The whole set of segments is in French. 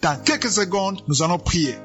Dans quelques secondes, nous allons prier.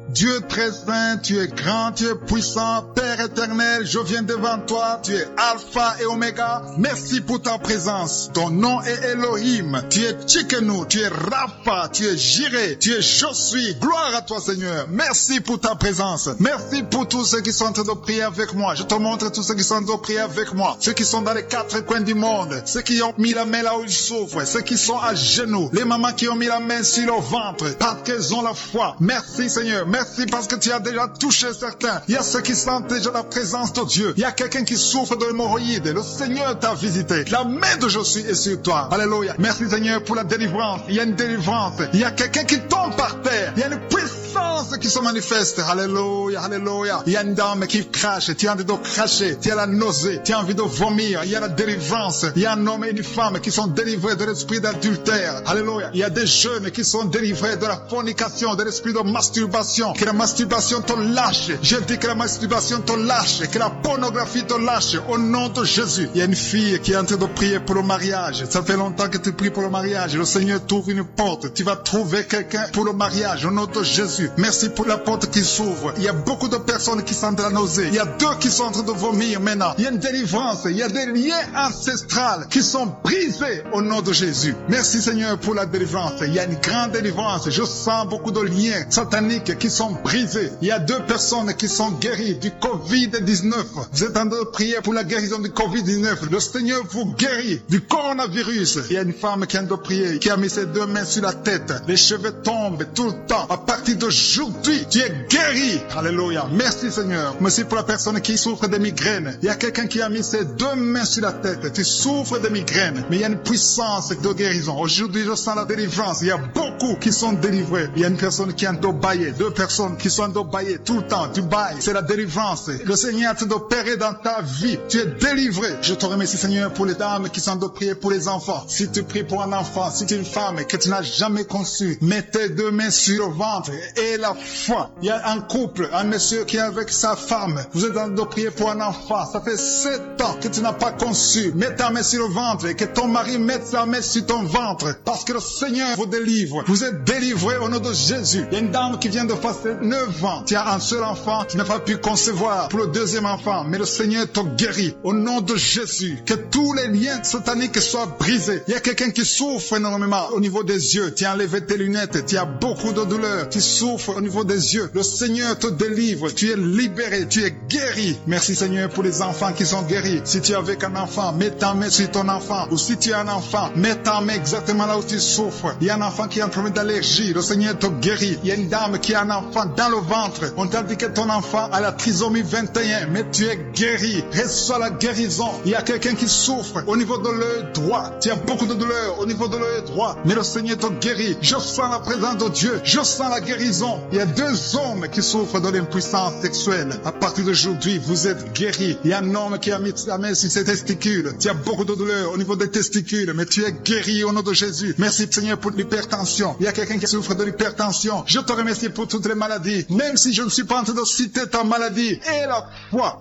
Dieu très saint, tu es grand, tu es puissant, Père éternel, je viens devant toi, tu es Alpha et Oméga. Merci pour ta présence. Ton nom est Elohim, tu es Tchikenu, tu es Rapha, tu es Jireh, tu es Je suis. Gloire à toi Seigneur. Merci pour ta présence. Merci pour tous ceux qui sont en train de prier avec moi. Je te montre tous ceux qui sont en train de prier avec moi. Ceux qui sont dans les quatre coins du monde, ceux qui ont mis la main là où ils souffrent, ceux qui sont à genoux, les mamans qui ont mis la main sur leur ventre parce qu'elles ont la foi. Merci Seigneur. Merci parce que tu as déjà touché certains. Il y a ceux qui sentent déjà la présence de Dieu. Il y a quelqu'un qui souffre de l'hémorroïde. Le Seigneur t'a visité. La main de Je suis est sur toi. Alléluia. Merci Seigneur pour la délivrance. Il y a une délivrance. Il y a quelqu'un qui tombe par terre. Il y a une puissance qui se manifeste. Alléluia. Alléluia. Il y a une dame qui crache. Tu as envie de cracher. Tu as la nausée. Tu as envie de vomir. Il y a la délivrance. Il y a un homme et une femme qui sont délivrés de l'esprit d'adultère. Alléluia. Il y a des jeunes qui sont délivrés de la fornication, de l'esprit de masturbation. Que la masturbation te lâche. Je dis que la masturbation te lâche. Que la pornographie te lâche. Au nom de Jésus. Il y a une fille qui est en train de prier pour le mariage. Ça fait longtemps que tu pries pour le mariage. Le Seigneur t'ouvre une porte. Tu vas trouver quelqu'un pour le mariage. Au nom de Jésus. Merci pour la porte qui s'ouvre. Il y a beaucoup de personnes qui sentent la nausée. Il y a deux qui sont en train de vomir maintenant. Il y a une délivrance. Il y a des liens ancestrales qui sont brisés au nom de Jésus. Merci Seigneur pour la délivrance. Il y a une grande délivrance. Je sens beaucoup de liens sataniques qui sont brisés. Il y a deux personnes qui sont guéries du Covid-19. Vous êtes en train de prier pour la guérison du Covid-19. Le Seigneur vous guérit du coronavirus. Il y a une femme qui est en train de prier, qui a mis ses deux mains sur la tête. Les cheveux tombent tout le temps. À partir d'aujourd'hui, tu es guéri. Alléluia. Merci Seigneur. Merci pour la personne qui souffre de migraines. Il y a quelqu'un qui a mis ses deux mains sur la tête. Tu souffres de migraines, mais il y a une puissance de guérison. Aujourd'hui, je sens la délivrance. Il y a beaucoup qui sont délivrés. Il y a une personne qui est en train de bailler. Deux personnes qui sont en train de bailler tout le temps. Tu bailles. C'est la délivrance. Le Seigneur est en train d'opérer dans ta vie. Tu es délivré. Je te remercie Seigneur pour les dames qui sont en train de prier pour les enfants. Si tu pries pour un enfant, si tu es une femme que tu n'as jamais conçue, mets tes deux mains sur le ventre et la foi. Il y a un couple, un monsieur qui est avec sa femme. Vous êtes en train de prier pour un enfant. Ça fait 7 ans que tu n'as pas conçu. Mets ta main sur le ventre et que ton mari mette sa main sur ton ventre. Parce que le Seigneur vous délivre. Vous êtes délivré au nom de Jésus. Il y a une dame qui vient de passer 9 ans. Tu as un seul enfant. Tu n'as pas pu concevoir pour le deuxième enfant. Mais le Seigneur te guérit. Au nom de Jésus. Que tous les liens sataniques soient brisés. Il y a quelqu'un qui souffre énormément au niveau des yeux. Tu as enlevé tes lunettes. Tu as beaucoup de douleur. Tu souffres au niveau des yeux. Le Seigneur te délivre. Tu es libéré. Tu es guéri. Merci Seigneur pour les enfants qui sont guéris. Si tu es avec un enfant, mets ta main sur ton enfant. Ou si tu es un enfant, mets ta main exactement là où tu souffres. Il y a un enfant qui a un problème d'allergie. Le Seigneur te guérit. Il y a une dame qui a un enfant dans le ventre. On t'a dit que ton enfant a la trisomie 21. Mais tu es guéri. Reçois la guérison. Il y a quelqu'un qui souffre au niveau de l'œil droit. Tu as beaucoup de douleur au niveau de l'œil droit. Mais le Seigneur te guérit. Je sens la présence de Dieu. Je sens la guérison. Il y a 2 hommes qui souffrent de l'impuissance sexuelle. À partir d'aujourd'hui, vous êtes guéris. Il y a un homme qui a mis sa main sur ses testicules. Tu as beaucoup de douleur au niveau des testicules. Mais tu es guéri au nom de Jésus. Merci Seigneur pour l'hypertension. Il y a quelqu'un qui souffre de l'hypertension. Je te remercie pour toutes les maladies. Même si je ne suis pas en train de citer ta maladie. Et la foi,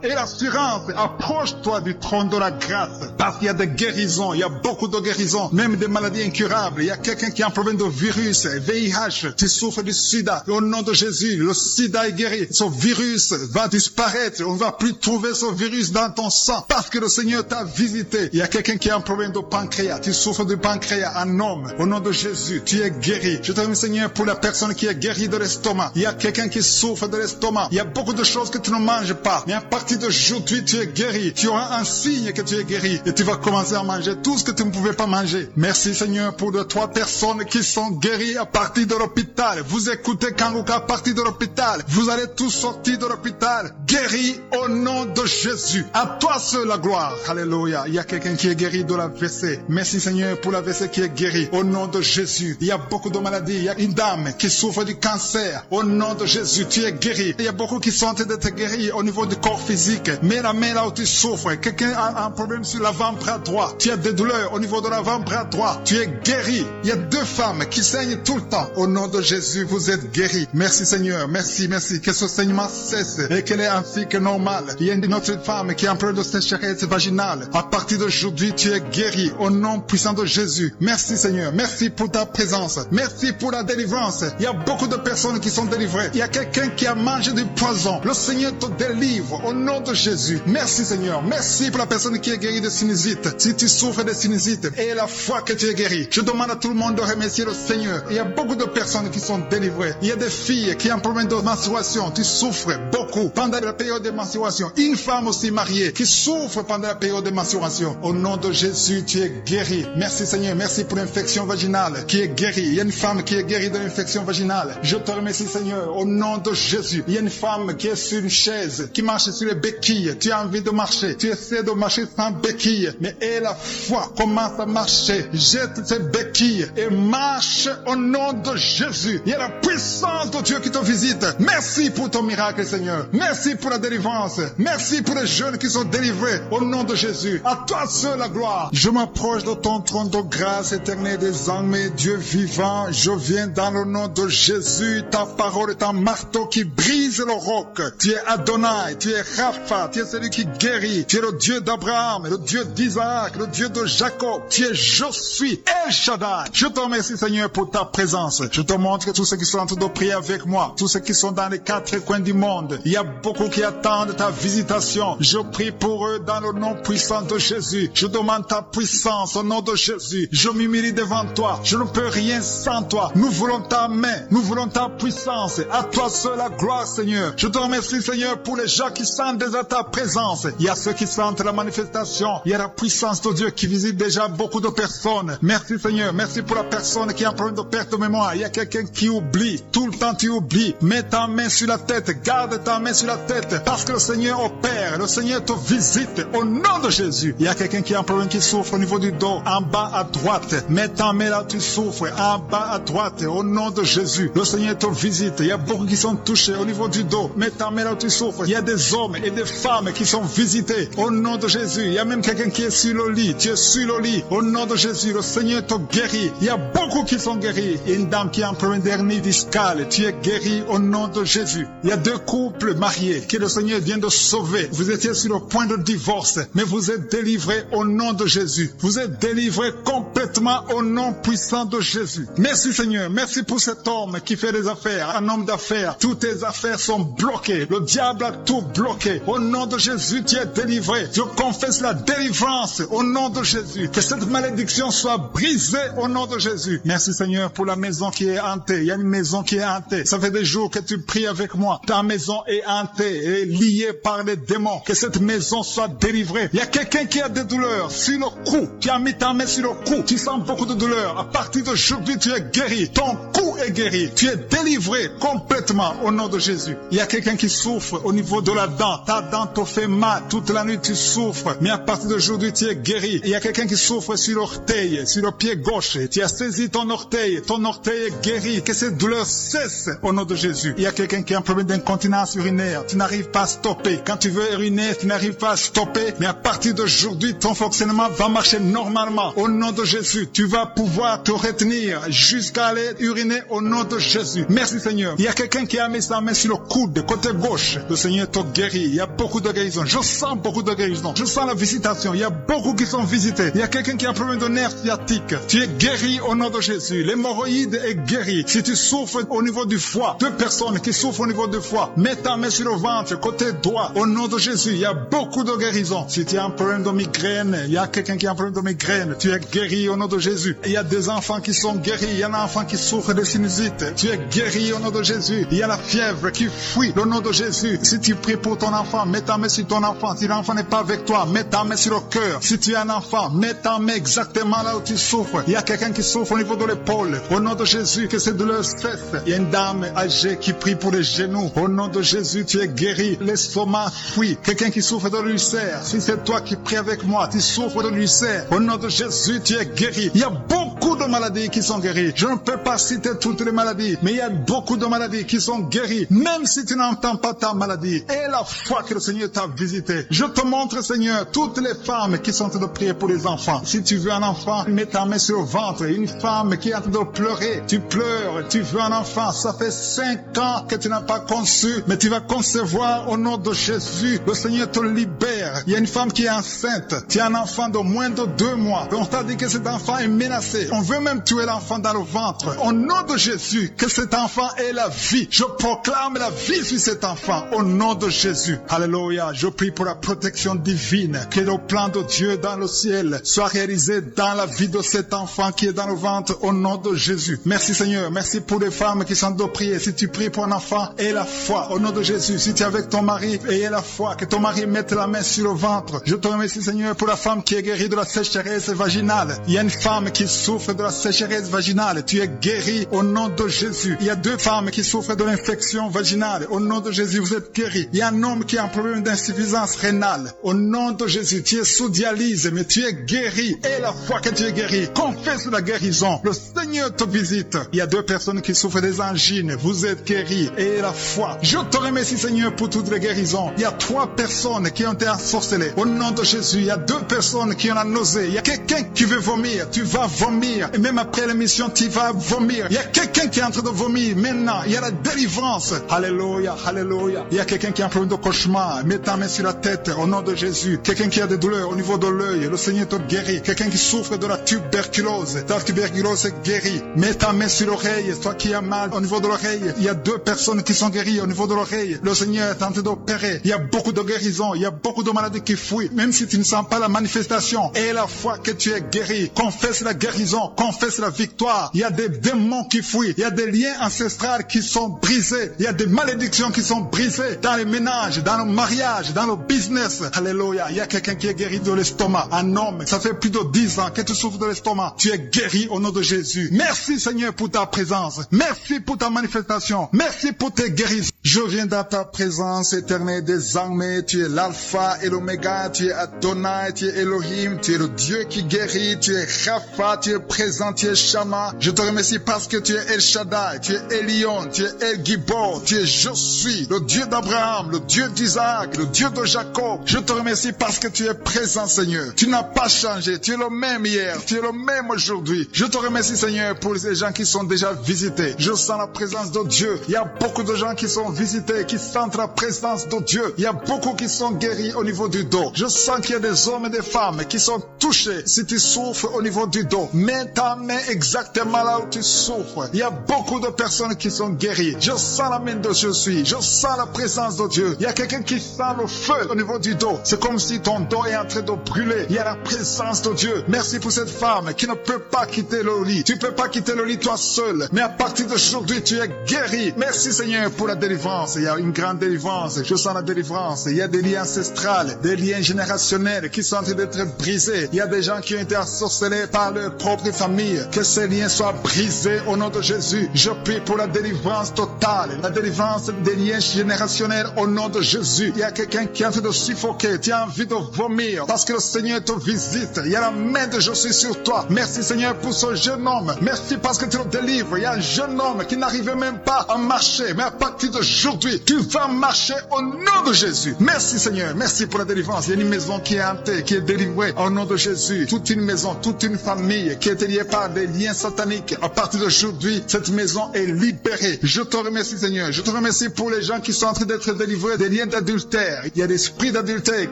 et l'assurance. Approche-toi du trône de la grâce. Parce qu'il y a des guérisons. Il y a beaucoup de guérisons. Même des maladies incurables. Il y a quelqu'un qui a un problème de virus, VIH. Tu souffres du sida. Au nom de Jésus, le sida est guéri. Ce virus va disparaître. On ne va plus trouver ce virus dans ton sang. Parce que le Seigneur t'a visité. Il y a quelqu'un qui a un problème de pancréas. Tu souffres du pancréas, un homme. Au nom de Jésus, tu es guéri. Je te remercie Seigneur pour la personne qui est guérie de l'estomac. Il y a quelqu'un qui souffre de l'estomac. Il y a beaucoup de choses que tu ne manges pas. Mais à partir d'aujourd'hui, tu es guéri. Tu auras un signe que tu es guéri. Et tu vas commencer à manger tout ce que tu ne pouvais pas manger. Merci Seigneur pour les 3 personnes qui sont guéries à partir de l'hôpital. Vous écoutez Kanguka à partir de l'hôpital. Vous allez tous sortir de l'hôpital. Guéris au nom de Jésus. À toi seul la gloire. Alléluia. Il y a quelqu'un qui est guéri de la WC. Merci Seigneur pour la WC qui est guérie. Au nom de Jésus. Il y a beaucoup de maladies. Il y a une dame qui souffre du cancer. Au nom de Jésus, tu es guéri. Il y a beaucoup qui sont en train d'être guéris au niveau du corps physique. Mets la main là où tu souffres. Quelqu'un a un problème sur l'avant-bras droit. Tu as des douleurs au niveau de l'avant-bras droit. Tu es guéri. Il y a 2 femmes qui saignent tout le temps. Au nom de Jésus. Jésus, vous êtes guéris. Merci Seigneur, merci, merci. Que ce saignement cesse et qu'elle est ainsi que normal. Il y a une autre femme qui est en train de sécheresse vaginale. À partir d'aujourd'hui, tu es guéri au nom puissant de Jésus. Merci Seigneur, merci pour ta présence. Merci pour la délivrance. Il y a beaucoup de personnes qui sont délivrées. Il y a quelqu'un qui a mangé du poison. Le Seigneur te délivre au nom de Jésus. Merci Seigneur, merci pour la personne qui est guérie de sinusite. Si tu souffres de sinusite et la foi que tu es guéri, je demande à tout le monde de remercier le Seigneur. Il y a beaucoup de personnes qui sont délivrées. Il y a des filles qui ont un problème de menstruation. Tu souffres beaucoup pendant la période de menstruation. Une femme aussi mariée qui souffre pendant la période de menstruation. Au nom de Jésus, tu es guéri. Merci Seigneur, merci pour l'infection vaginale qui est guérie. Il y a une femme qui est guérie de l'infection vaginale. Je te remercie Seigneur, au nom de Jésus. Il y a une femme qui est sur une chaise, qui marche sur les béquilles. Tu as envie de marcher. Tu essaies de marcher sans béquilles. Mais et la foi commence à marcher. Jette tes béquilles et marche au nom de Jésus. Il y a la puissance de Dieu qui te visite. Merci pour ton miracle Seigneur. Merci pour la délivrance. Merci pour les jeunes qui sont délivrés au nom de Jésus. À toi seul la gloire. Je m'approche de ton trône de grâce éternelle des armées, Dieu vivant. Je viens dans le nom de Jésus. Ta parole est un marteau qui brise le roc. Tu es Adonai, tu es Rapha, tu es celui qui guérit. Tu es le Dieu d'Abraham, le Dieu d'Isaac, le Dieu de Jacob. Tu es je suis El Shaddai. Je te remercie Seigneur pour ta présence. Je te montre que tous ceux qui sont en train de prier avec moi, tous ceux qui sont dans les quatre coins du monde, il y a beaucoup qui attendent ta visitation. Je prie pour eux dans le nom puissant de Jésus. Je demande ta puissance au nom de Jésus. Je m'humilie devant toi. Je ne peux rien sans toi. Nous voulons ta main. Nous voulons ta puissance. À toi seul la gloire, Seigneur. Je te remercie, Seigneur, pour les gens qui sentent déjà ta présence. Il y a ceux qui sentent la manifestation. Il y a la puissance de Dieu qui visite déjà beaucoup de personnes. Merci, Seigneur. Merci pour la personne qui a un problème de perte de mémoire. Il y a quelqu'un qui oublie. Tout le temps, tu oublies. Mets ta main sur la tête. Garde ta main sur la tête. Parce que le Seigneur opère. Le Seigneur te visite. Au nom de Jésus. Il y a quelqu'un qui a un problème qui souffre au niveau du dos. En bas à droite. Mets ta main là où tu souffres. En bas à droite. Au nom de Jésus. Le Seigneur te visite. Il y a beaucoup qui sont touchés au niveau du dos. Mets ta main là où tu souffres. Il y a des hommes et des femmes qui sont visités. Au nom de Jésus. Il y a même quelqu'un qui est sur le lit. Tu es sur le lit. Au nom de Jésus. Le Seigneur te guérit. Il y a beaucoup qui sont guéris. Il y a une dame qui a un problème d'hernie discale. Tu es guéri au nom de Jésus. Il y a deux couples mariés que le Seigneur vient de sauver. Vous étiez sur le point de divorce. Mais vous êtes délivrés au nom de Jésus. Vous êtes délivrés complètement au nom puissant de Jésus. Merci Seigneur. Merci pour cet homme qui fait des affaires. Un homme d'affaires. Toutes tes affaires sont bloquées. Le diable a tout bloqué. Au nom de Jésus, tu es délivré. Je confesse la délivrance au nom de Jésus. Que cette malédiction soit brisée au nom de Jésus. Merci Seigneur pour la maison qui est hantée. Il y a une maison qui est hantée. Ça fait des jours que tu pries avec moi. Ta maison est hantée et liée par les démons. Que cette maison soit délivrée. Il y a quelqu'un qui a des douleurs sur le cou. Tu as mis ta main sur le cou. Tu sens beaucoup de douleurs. À partir d'aujourd'hui, tu es guéri. Ton cou est guéri. Tu es délivré complètement au nom de Jésus. Il y a quelqu'un qui souffre au niveau de la dent. Ta dent te fait mal. Toute la nuit, tu souffres. Mais à partir d'aujourd'hui, tu es guéri. Il y a quelqu'un qui souffre sur l'orteil, sur le pied gauche. Tu as saisi ton orteil. Ton orteil est guéri. Que cette douleur cesse au nom de Jésus. Il y a quelqu'un qui a un problème d'incontinence urinaire. Tu n'arrives pas à stopper. Quand tu veux uriner, tu n'arrives pas à stopper. Mais à partir d'aujourd'hui, ton fonctionnement va marcher normalement. Au nom de Jésus, tu vas pouvoir te retenir jusqu'à aller uriner au nom de Jésus. Merci Seigneur. Il y a quelqu'un qui a mis sa main sur le coude, côté gauche. Le Seigneur te guérit. Il y a beaucoup de guérisons. Je sens beaucoup de guérisons. Je sens la visitation. Il y a beaucoup qui sont visités. Il y a quelqu'un qui a un problème de nerf sciatique. Tu es guéri au nom de Jésus. L'hémorroïde est guéri. Si tu souffres au niveau du foie, deux personnes qui souffrent au niveau du foie, mets ta main sur le ventre, côté droit. Au nom de Jésus, il y a beaucoup de guérisons. Si tu as un problème de migraine, il y a quelqu'un qui a un problème de migraine. Tu es guéri au nom de Jésus. Il y a des enfants qui sont guéris. Il y en a un enfant qui souffre de sinusite. Tu es guéri au nom de Jésus. Il y a la fièvre qui fuit au nom de Jésus. Si tu pries pour ton enfant, mets ta main sur ton enfant. Si l'enfant n'est pas avec toi, mets ta main sur le cœur. Si tu es un enfant, mets ta main exactement là où tu souffres. Il y a quelqu'un qui souffre au niveau de l'épaule. Au nom de Jésus, que cette douleur cesse. Il y a une dame âgée qui prie pour les genoux. Au nom de Jésus, tu es guéri. L'estomac fuit. Quelqu'un qui souffre de l'ulcère. Si c'est toi qui pries avec moi, tu souffres de l'ulcère. Au nom de Jésus, tu es guéri. Il y a beaucoup beaucoup de maladies qui sont guéries. Je ne peux pas citer toutes les maladies, mais il y a beaucoup de maladies qui sont guéries, même si tu n'entends pas ta maladie. Et la fois que le Seigneur t'a visité, je te montre, Seigneur, toutes les femmes qui sont en train de prier pour les enfants. Si tu veux un enfant, mets ta main sur le ventre. Une femme qui est en train de pleurer, tu pleures, tu veux un enfant. Ça fait 5 ans que tu n'as pas conçu, mais tu vas concevoir au nom de Jésus. Le Seigneur te libère. Il y a une femme qui est enceinte. Tu as un enfant de moins de 2 mois. On t'a dit que cet enfant est menacé. On veut même tuer l'enfant dans le ventre. Au nom de Jésus, que cet enfant ait la vie. Je proclame la vie sur cet enfant. Au nom de Jésus. Alléluia. Je prie pour la protection divine. Que le plan de Dieu dans le ciel soit réalisé dans la vie de cet enfant qui est dans le ventre. Au nom de Jésus. Merci Seigneur. Merci pour les femmes qui sont de prier. Si tu pries pour un enfant, aie la foi. Au nom de Jésus. Si tu es avec ton mari, aie la foi. Que ton mari mette la main sur le ventre. Je te remercie Seigneur pour la femme qui est guérie de la sécheresse vaginale. Il y a une femme qui souffre de la sécheresse vaginale. Tu es guérie au nom de Jésus. Il y a 2 femmes qui souffrent de l'infection vaginale. Au nom de Jésus, vous êtes guéris. Il y a un homme qui a un problème d'insuffisance rénale. Au nom de Jésus, tu es sous dialyse, mais tu es guéri. Et la foi que tu es guéri, confesse la guérison. Le Seigneur te visite. Il y a 2 personnes qui souffrent des angines. Vous êtes guéris. Et la foi. Je te remercie Seigneur pour toutes les guérisons. Il y a 3 personnes qui ont été ensorcelées. Au nom de Jésus, il y a 2 personnes qui ont la nausée. Il y a quelqu'un qui veut vomir. Tu vas vomir. Et même après l'émission, tu vas vomir. Il y a quelqu'un qui est en train de vomir. Maintenant, il y a la délivrance. Alléluia, alléluia. Il y a quelqu'un qui a un problème de cauchemar. Mets ta main sur la tête au nom de Jésus. Quelqu'un qui a des douleurs au niveau de l'œil. Le Seigneur te guérit. Quelqu'un qui souffre de la tuberculose. Ta tuberculose est guérie. Mets ta main sur l'oreille. Toi qui as mal au niveau de l'oreille. Il y a 2 personnes qui sont guéries au niveau de l'oreille. Le Seigneur est en train d'opérer. Il y a beaucoup de guérisons. Il y a beaucoup de maladies qui fuient. Même si tu ne sens pas la manifestation. Et la foi que tu es guéri. Confesse la guérison. Confesse la victoire. Il y a des démons qui fuient. Il y a des liens ancestrales qui sont brisés. Il y a des malédictions qui sont brisées dans les ménages, dans le mariage, dans le business. Alléluia. Il y a quelqu'un qui est guéri de l'estomac. Un homme, ça fait plus de 10 ans que tu souffres de l'estomac. Tu es guéri au nom de Jésus. Merci Seigneur pour ta présence. Merci pour ta manifestation. Merci pour tes guérisons. Je viens dans ta présence éternelle des armées. Tu es l'alpha et l'oméga. Tu es Adonai, tu es Elohim. Tu es le Dieu qui guérit. Tu es Rapha, tu es présent, tu es Shama. Je te remercie parce que tu es El Shaddai. Tu es Elion, tu es El Gibor. Tu es Je suis, le Dieu d'Abraham, le Dieu d'Isaac, le Dieu de Jacob. Je te remercie parce que tu es présent Seigneur. Tu n'as pas changé. Tu es le même hier. Tu es le même aujourd'hui. Je te remercie Seigneur pour les gens qui sont déjà visités. Je sens la présence de Dieu. Il y a beaucoup de gens qui sont visités, qui sentent la présence de Dieu. Il y a beaucoup qui sont guéris au niveau du dos. Je sens qu'il y a des hommes et des femmes qui sont touchés. Si tu souffres au niveau du dos, mets ta main exactement là où tu souffres. Il y a beaucoup de personnes qui sont guéries. Je sens la main de Je suis. Je sens la présence de Dieu. Il y a quelqu'un qui sent le feu au niveau du dos. C'est comme si ton dos est en train de brûler. Il y a la présence de Dieu. Merci pour cette femme qui ne peut pas quitter le lit. Tu ne peux pas quitter le lit toi seul. Mais à partir d'aujourd'hui, tu es guéri. Merci Seigneur pour la délivrance. Il y a une grande délivrance. Je sens la délivrance. Il y a des liens ancestrales, des liens générationnels qui sont en train d'être brisés. Il y a des gens qui ont été ensorcelés par leur propre famille. Que ces liens soient brisés au nom de Jésus. Je prie pour la délivrance totale. La délivrance des liens générationnels au nom de Jésus. Il y a quelqu'un qui est en train de suffoquer. Tu as envie de vomir parce que le Seigneur te visite. Il y a la main de Je suis sur toi. Merci Seigneur pour ce jeune homme. Merci parce que tu le délivres. Il y a un jeune homme qui n'arrivait même pas à marcher. Mais à partir d'aujourd'hui, tu vas marcher au nom de Jésus. Merci Seigneur. Merci pour la délivrance. Il y a une maison qui est hantée, qui est délivrée au nom de Jésus. Toute une maison, toute une famille qui est liée par des liens sataniques. À partir d'aujourd'hui, cette maison est libérée. Je te remercie Seigneur. Je te remercie pour les gens qui sont en train d'être délivrés des liens d'adultère. Il y a des esprits d'adultère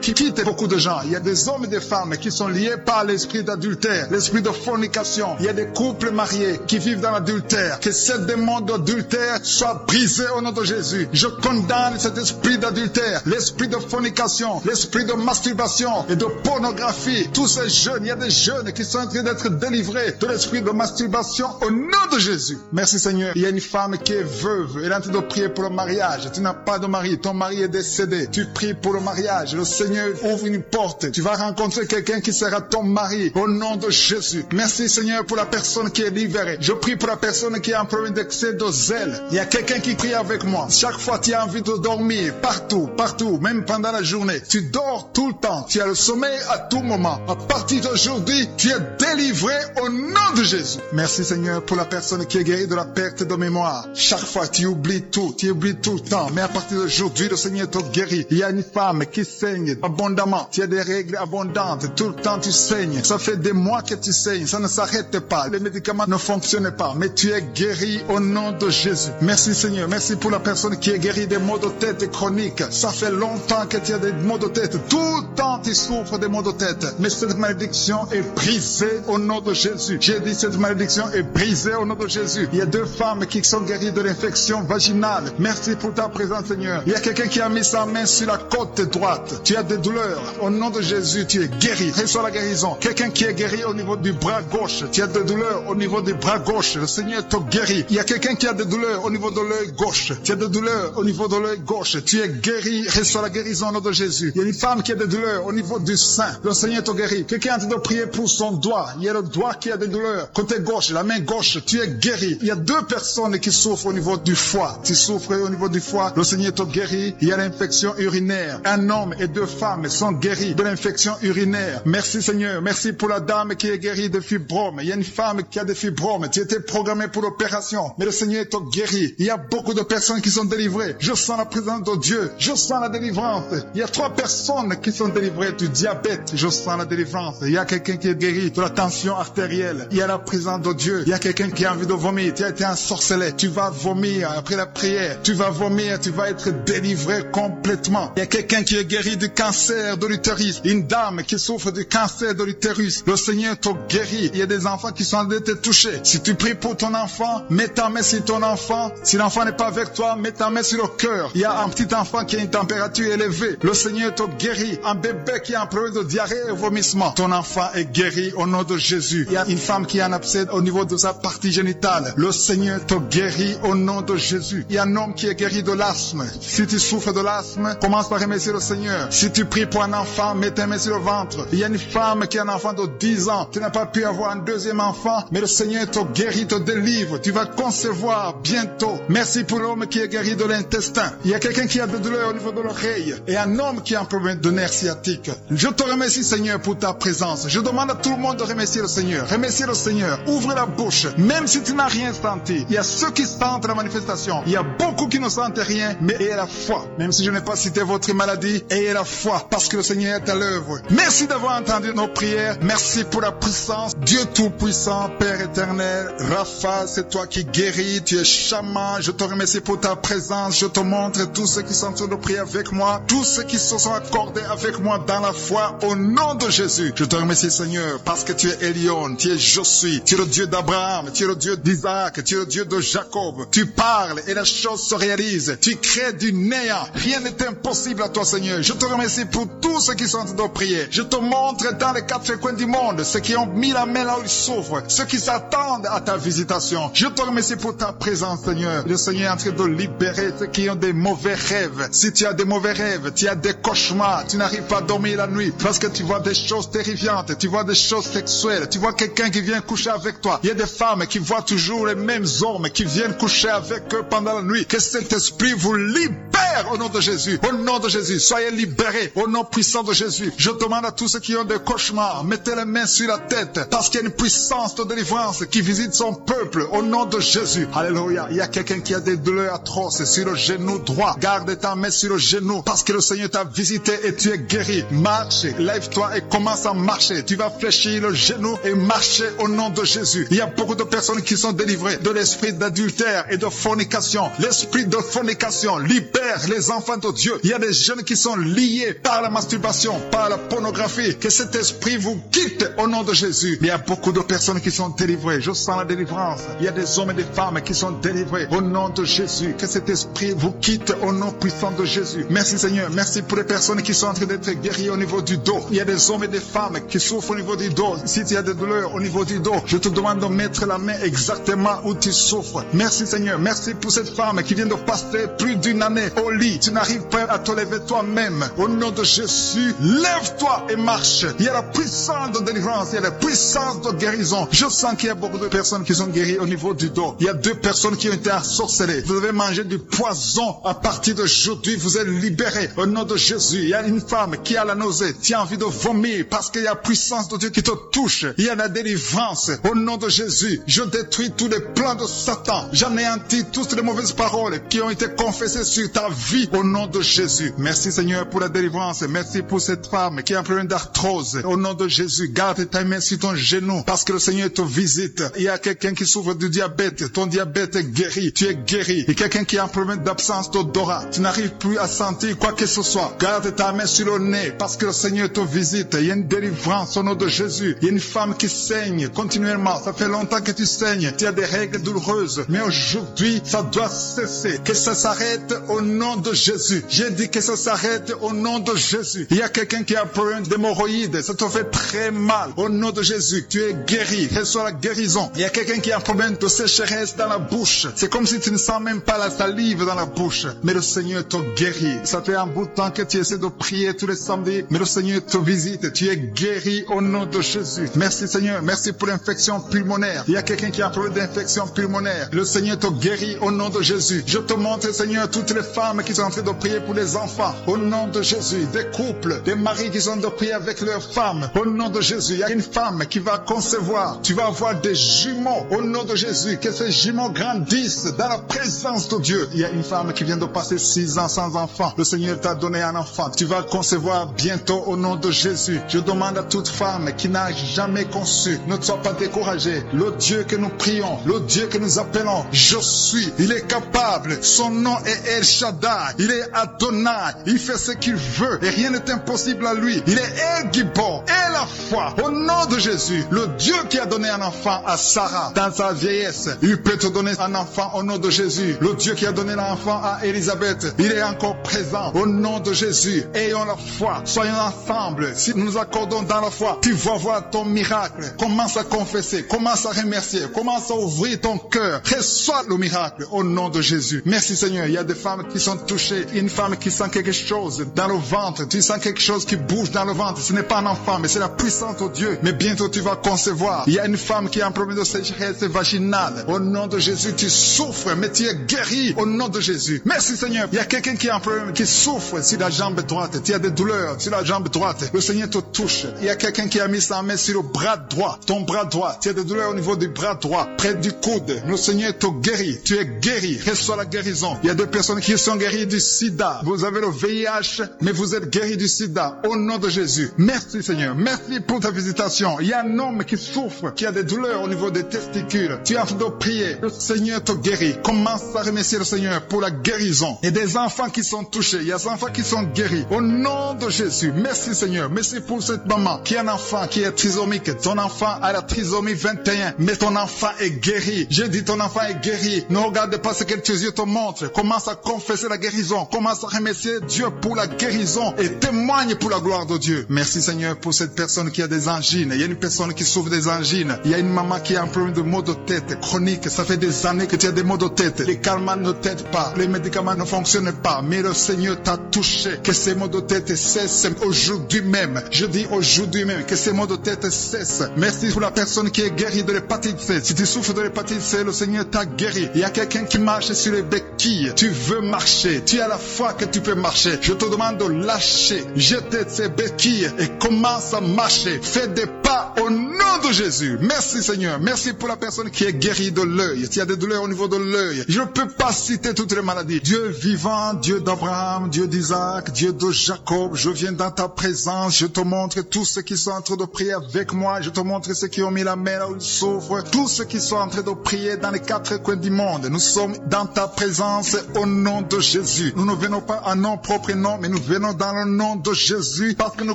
qui quittent beaucoup de gens. Il y a des hommes et des femmes qui sont liés par l'esprit d'adultère, l'esprit de fornication. Il y a des couples mariés qui vivent dans l'adultère. Que ce démon d'adultère soit brisé au nom de Jésus. Je condamne cet esprit d'adultère, l'esprit de fornication, l'esprit de masturbation et de pornographie. Tous ces jeunes, il y a des jeunes qui sont en train d'être délivrés de l'esprit de masturbation au nom de Jésus. Merci Seigneur. Il y a une femme qui est veuve. Elle est en train de prier pour le mariage. Tu n'as pas de mari. Ton mari est décédé. Tu pries pour le mariage. Le Seigneur ouvre une porte. Tu vas rencontrer quelqu'un qui sera ton mari au nom de Jésus. Merci Seigneur pour la personne qui est libérée. Je prie pour la personne qui a un problème d'excès de zèle. Il y a quelqu'un qui prie avec moi. Chaque fois tu as envie de dormir. Partout, partout, même pendant la journée. Tu dors tout le temps. Tu as le sommeil à tout moment. À partir d'aujourd'hui, tu es délivré au nom de Jésus. Merci Seigneur pour la personne qui est guérie de la perte de mémoire. Chaque fois tu oublies tout le temps. Mais à partir d'aujourd'hui, le Seigneur te guérit. Il y a une femme qui saigne abondamment. Tu as des règles abondantes. Tout le temps tu saignes. Ça fait des mois que tu saignes. Ça ne s'arrête pas. Les médicaments ne fonctionnent pas. Mais tu es guéri au nom de Jésus. Merci Seigneur. Merci pour la personne qui est guérie des maux de tête chroniques. Ça fait longtemps que tu as des maux de tête. Tout le temps tu souffres des maux de tête. Mais cette malédiction est brisée au nom de Jésus. J'ai dit cette malédiction est brisée au nom de Jésus. Il y a 2 femmes qui sont guéries de l'infection vaginale. Merci pour ta présence Seigneur. Il y a quelqu'un qui a mis sa main sur la côte droite. Tu as des douleurs. Au nom de Jésus, tu es guéri. Reçois la guérison. Quelqu'un qui est guéri au niveau du bras gauche. Tu as des douleurs au niveau du bras gauche. Le Seigneur te guérit. Il y a quelqu'un qui a des douleurs au niveau de l'œil gauche. Tu as des douleurs au niveau de l'œil gauche. Tu es guéri. Reçois la guérison au nom de Jésus. Il y a une femme qui a des douleurs au niveau du sein. Le Seigneur te guérit. Quelqu'un a de prier pour son doigt. Il y a le doigt qui a des douleurs. Côté gauche, la main gauche, tu es guéri. Il y a 2 personnes qui souffrent au niveau du foie. Tu souffres au niveau du foie. Le Seigneur te guérit. Il y a l'infection urinaire. Un homme et 2 femmes sont guéris de l'infection urinaire. Merci Seigneur. Merci pour la dame qui est guérie de fibromes. Il y a une femme qui a des fibromes. Tu étais programmé pour l'opération. Mais le Seigneur te guérit. Il y a beaucoup de personnes qui sont délivrées. Je sens la présence de Dieu. Je sens la délivrance. Il y a 3 personnes qui sont délivrées du diabète. Je sens la délivrance. Il y a quelqu'un qui est guéri de la tension artérielle. Il y a la présence de Dieu. Il y a quelqu'un qui a envie de vomir. Tu as été ensorcelé. Tu vas vomir après la prière. Tu vas vomir. Tu vas être délivré complètement. Il y a quelqu'un qui est guéri du cancer de l'utérus. Une dame qui souffre du cancer de l'utérus. Le Seigneur te guérit. Il y a des enfants qui sont en train de te toucher. Si tu pries pour ton enfant, mets ta main sur ton enfant. Si l'enfant n'est pas avec toi, mets ta main sur le cœur. Il y a un petit enfant qui a une température élevée. Le Seigneur te guérit. Un bébé qui a un problème de diarrhée et vomissement. Ton enfant est guéri au nom de Jésus. Il y a une femme qui a un abcès au niveau de sa partie génitale. Le Seigneur te guérit au nom de Jésus. Il y a un homme qui est guéri de l'asthme. Si tu souffres de l'asthme, commence par remercier le Seigneur. Si tu pries pour un enfant, mets ta main sur le ventre. Il y a une femme qui a un enfant de 10 ans. Tu n'as pas pu avoir un 2e enfant, mais le Seigneur te guérit, te délivre. Tu vas concevoir bientôt. Merci pour l'homme qui est guéri de l'intestin. Il y a quelqu'un qui a des douleurs au niveau de l'oreille et un homme qui a un problème de nerf sciatique. Je te remercie Seigneur pour ta présence. Je demande à tout le monde de remercier le Seigneur. Remercier le Seigneur. Ouvre la bouche. Même si tu n'as rien senti. Il y a ceux qui sentent la manifestation. Il y a beaucoup qui ne sentent rien, mais ayez la foi. Même si je n'ai pas cité votre maladie, ayez la foi parce que le Seigneur est à l'œuvre. Merci d'avoir entendu nos prières. Merci pour la puissance. Dieu Tout-Puissant, Père éternel, Rapha, c'est toi qui guéris. Tu es Shama. Je te remercie pour ta présence. Je te montre tous ceux qui sont en train de prier avec moi. Tous ceux qui se sont accordés avec moi dans la foi au nom de Jésus. Je te remercie Seigneur parce que tu es Elion, tu es Je suis, tu es le Dieu d'Abraham, tu es le Dieu d'Isaac, tu es le Dieu de Jacob. Tu parles et la chose se réalise. Tu crées du néant. Rien n'est impossible à toi Seigneur. Je te remercie pour tous ceux qui sont en train de prier. Je te montre dans les 4 coins du monde ceux qui ont mis la main là où ils souffrent, ceux qui s'attendent à ta visitation. Je te remercie pour ta présence Seigneur. Le Seigneur est en train de libérer ceux qui ont des mauvais rêves. Si tu as des mauvais rêves, tu as des cauchemars, tu n'arrives pas à dormir la nuit parce que tu vois des choses terrifiantes, tu vois des choses sexuelles, tu vois quelqu'un qui vient coucher avec toi. Il y a des femmes qui voient toujours les mêmes hommes qui viennent coucher avec eux pendant la nuit. Que cet esprit vous libère au nom de Jésus. Au nom de Jésus, soyez libérés au nom puissant de Jésus. Je demande à tous ceux qui ont des cauchemars, mettez les mains sur la tête parce qu'il y a une puissance de délivrance qui visite son peuple au nom de Jésus. Alléluia. Il y a quelqu'un qui a des douleurs atroces sur le genou droit. Garde ta main sur le genou parce que le Seigneur t'a visité et tu es guéri. Marche, lève-toi et commence à marcher. Tu vas fléchir le genou et marcher au nom de Jésus. Il y a beaucoup de personnes qui sont délivrées de l'esprit d'adultère et de fornication. L'esprit de fornication libère les enfants de Dieu. Il y a des jeunes qui sont liés par la masturbation, par la pornographie. Que cet esprit vous quitte au nom de Jésus. Il y a beaucoup de personnes qui sont délivrées. Je sens la délivrance. Il y a des hommes et des femmes qui sont délivrés au nom de Jésus. Que cet esprit vous quitte au nom puissant de Jésus. Merci Seigneur. Merci pour les personnes qui sont en train d'être guéries au niveau du dos. Il y a des hommes et des femmes qui souffrent au niveau du dos. Si tu as des douleurs au niveau du dos, je te demande de mettre la main exactement où tu souffres. Merci Seigneur. Merci pour cette femme qui vient de passer plus d'1 année au lit, tu n'arrives pas à te lever toi-même. Au nom de Jésus, lève-toi et marche. Il y a la puissance de délivrance, il y a la puissance de guérison. Je sens qu'il y a beaucoup de personnes qui sont guéries au niveau du dos. Il y a 2 personnes qui ont été ensorcelées. Vous avez mangé du poison. À partir d'aujourd'hui, vous êtes libérés. Au nom de Jésus, il y a une femme qui a la nausée, qui a envie de vomir parce qu'il y a la puissance de Dieu qui te touche. Il y a la délivrance. Au nom de Jésus, je détruis tous les plans de Satan. J'anéantis toutes les mauvaises paroles qui ont été confessées sur ta vie. Au nom de Jésus. Merci Seigneur pour la délivrance. Merci pour cette femme qui a un problème d'arthrose. Au nom de Jésus, garde ta main sur ton genou parce que le Seigneur te visite. Il y a quelqu'un qui souffre du diabète. Ton diabète est guéri. Tu es guéri. Il y a quelqu'un qui a un problème d'absence d'odorat. Tu n'arrives plus à sentir quoi que ce soit. Garde ta main sur le nez parce que le Seigneur te visite. Il y a une délivrance au nom de Jésus. Il y a une femme qui saigne continuellement. Ça fait longtemps que tu saignes. Tu as des règles douloureuses. Mais aujourd'hui, ça doit cesser. Que ça s'arrête au nom de Jésus. J'ai dit que ça s'arrête au nom de Jésus. Il y a quelqu'un qui a un problème d'hémorroïdes. Ça te fait très mal. Au nom de Jésus, tu es guéri. Reçois la guérison. Il y a quelqu'un qui a un problème de sécheresse dans la bouche. C'est comme si tu ne sens même pas la salive dans la bouche. Mais le Seigneur te guérit. Ça fait un bout de temps que tu essaies de prier tous les samedis. Mais le Seigneur te visite. Tu es guéri au nom de Jésus. Merci Seigneur. Merci pour l'infection pulmonaire. Il y a quelqu'un qui a un problème d'infection pulmonaire. Le Seigneur te guérit au nom de Jésus. Je te montre Seigneur toutes les femmes qui sont en train de prier pour les enfants. Au nom de Jésus. Des couples, des maris qui sont en train de prier avec leurs femmes. Au nom de Jésus. Il y a une femme qui va concevoir. Tu vas avoir des jumeaux. Au nom de Jésus. Que ces jumeaux grandissent dans la présence de Dieu. Il y a une femme qui vient de passer 6 ans sans enfant. Le Seigneur t'a donné un enfant. Tu vas concevoir bientôt au nom de Jésus. Je demande à toute femme qui n'a jamais conçu, ne sois pas découragée. Le Dieu que nous prions, le Dieu que nous appelons, je suis. Il est capable. Son nom est El Shaddai. Il est Adonai. Il fait ce qu'il veut et rien n'est impossible à lui. Il est El Gibor et la foi. Au nom de Jésus, le Dieu qui a donné un enfant à Sarah dans sa vieillesse, il peut te donner un enfant au nom de Jésus. Le Dieu qui a donné l'enfant à Élisabeth, il est encore présent au nom de Jésus. Ayons la foi, soyons ensemble. Si nous nous accordons dans la foi, tu vas voir ton miracle. Commence à confesser, commence à remercier, commence à ouvrir ton cœur. Reçois le miracle au nom de Jésus. Merci Seigneur. Il y a des femmes qui sont touchées. Une femme qui sent quelque chose dans le ventre. Tu sens quelque chose qui bouge dans le ventre. Ce n'est pas un enfant, mais c'est la puissance de Dieu. Mais bientôt tu vas concevoir. Il y a une femme qui a un problème de sécheresse vaginale. Au nom de Jésus, tu souffres, mais tu es guéri au nom de Jésus. Merci Seigneur. Il y a quelqu'un qui a un problème, qui souffre sur la jambe droite. Tu as des douleurs sur la jambe droite. Le Seigneur te touche. Il y a quelqu'un qui a mis sa main sur le bras droit. Ton bras droit. Tu as des douleurs au niveau du bras droit, près du coude. Le Seigneur te guérit. Tu es guéri. Reçois la guérison. Il y a des personnes qui sont guéries du sida. Vous avez le VIH, mais vous êtes guéris du sida. Au nom de Jésus. Merci Seigneur. Merci pour ta visitation. Il y a un homme qui souffre, qui a des douleurs au niveau des testicules. Tu es en train de prier. Le Seigneur te guérit. Commence à remercier le Seigneur pour la guérison. Et des enfants qui sont touchés. Il y a des enfants qui sont guéris. Au nom de Jésus. Merci Seigneur. Merci pour cette maman qui a un enfant qui est trisomique. Ton enfant a la trisomie 21. Mais ton enfant est guéri. J'ai dit ton enfant est guéri. Ne regarde pas ce que tes yeux te montrent. Commence à confesser la guérison. Commence à remercier Dieu pour la guérison. Et témoigne pour la gloire de Dieu. Merci Seigneur pour cette personne qui a des angines. Il y a une personne qui souffre des angines. Il y a une maman qui a un problème de maux de tête chronique. Ça fait des années que tu as des maux de tête. Les calmants ne t'aident pas. Les médicaments ne fonctionnent pas. Mais le Seigneur t'a touché. Que ces maux de tête cessent aujourd'hui même. Je dis aujourd'hui même que ces maux de tête cessent. Merci pour la personne qui est guérie de l'hépatite C. Si tu souffres de l'hépatite C, le Seigneur t'a guéri. Il y a quelqu'un qui marche sur les béquilles. Tu veux marcher. Tu as la foi que tu peux marcher. Je te demande de lâcher. Jeter ces béquilles et commence à marcher. Fais des pas au nom de Jésus. Merci Seigneur. Merci pour la personne qui est guérie de l'œil. S'il y a des douleurs au niveau de l'œil, je ne peux pas citer toutes les maladies. Dieu vivant, Dieu d'Abraham, Dieu d'Isaac, Dieu de Jacob, je viens dans ta présence. Je te montre tous ceux qui sont en train de prier avec moi. Je te montre ceux qui ont mis la main là où ils souffrent. Tous ceux qui sont en train de prier dans les 4 coins du monde. Nous sommes dans ta présence au nom de Jésus. Nous ne venons pas à nos propres noms, mais nous venons dans le nom de Jésus parce que nous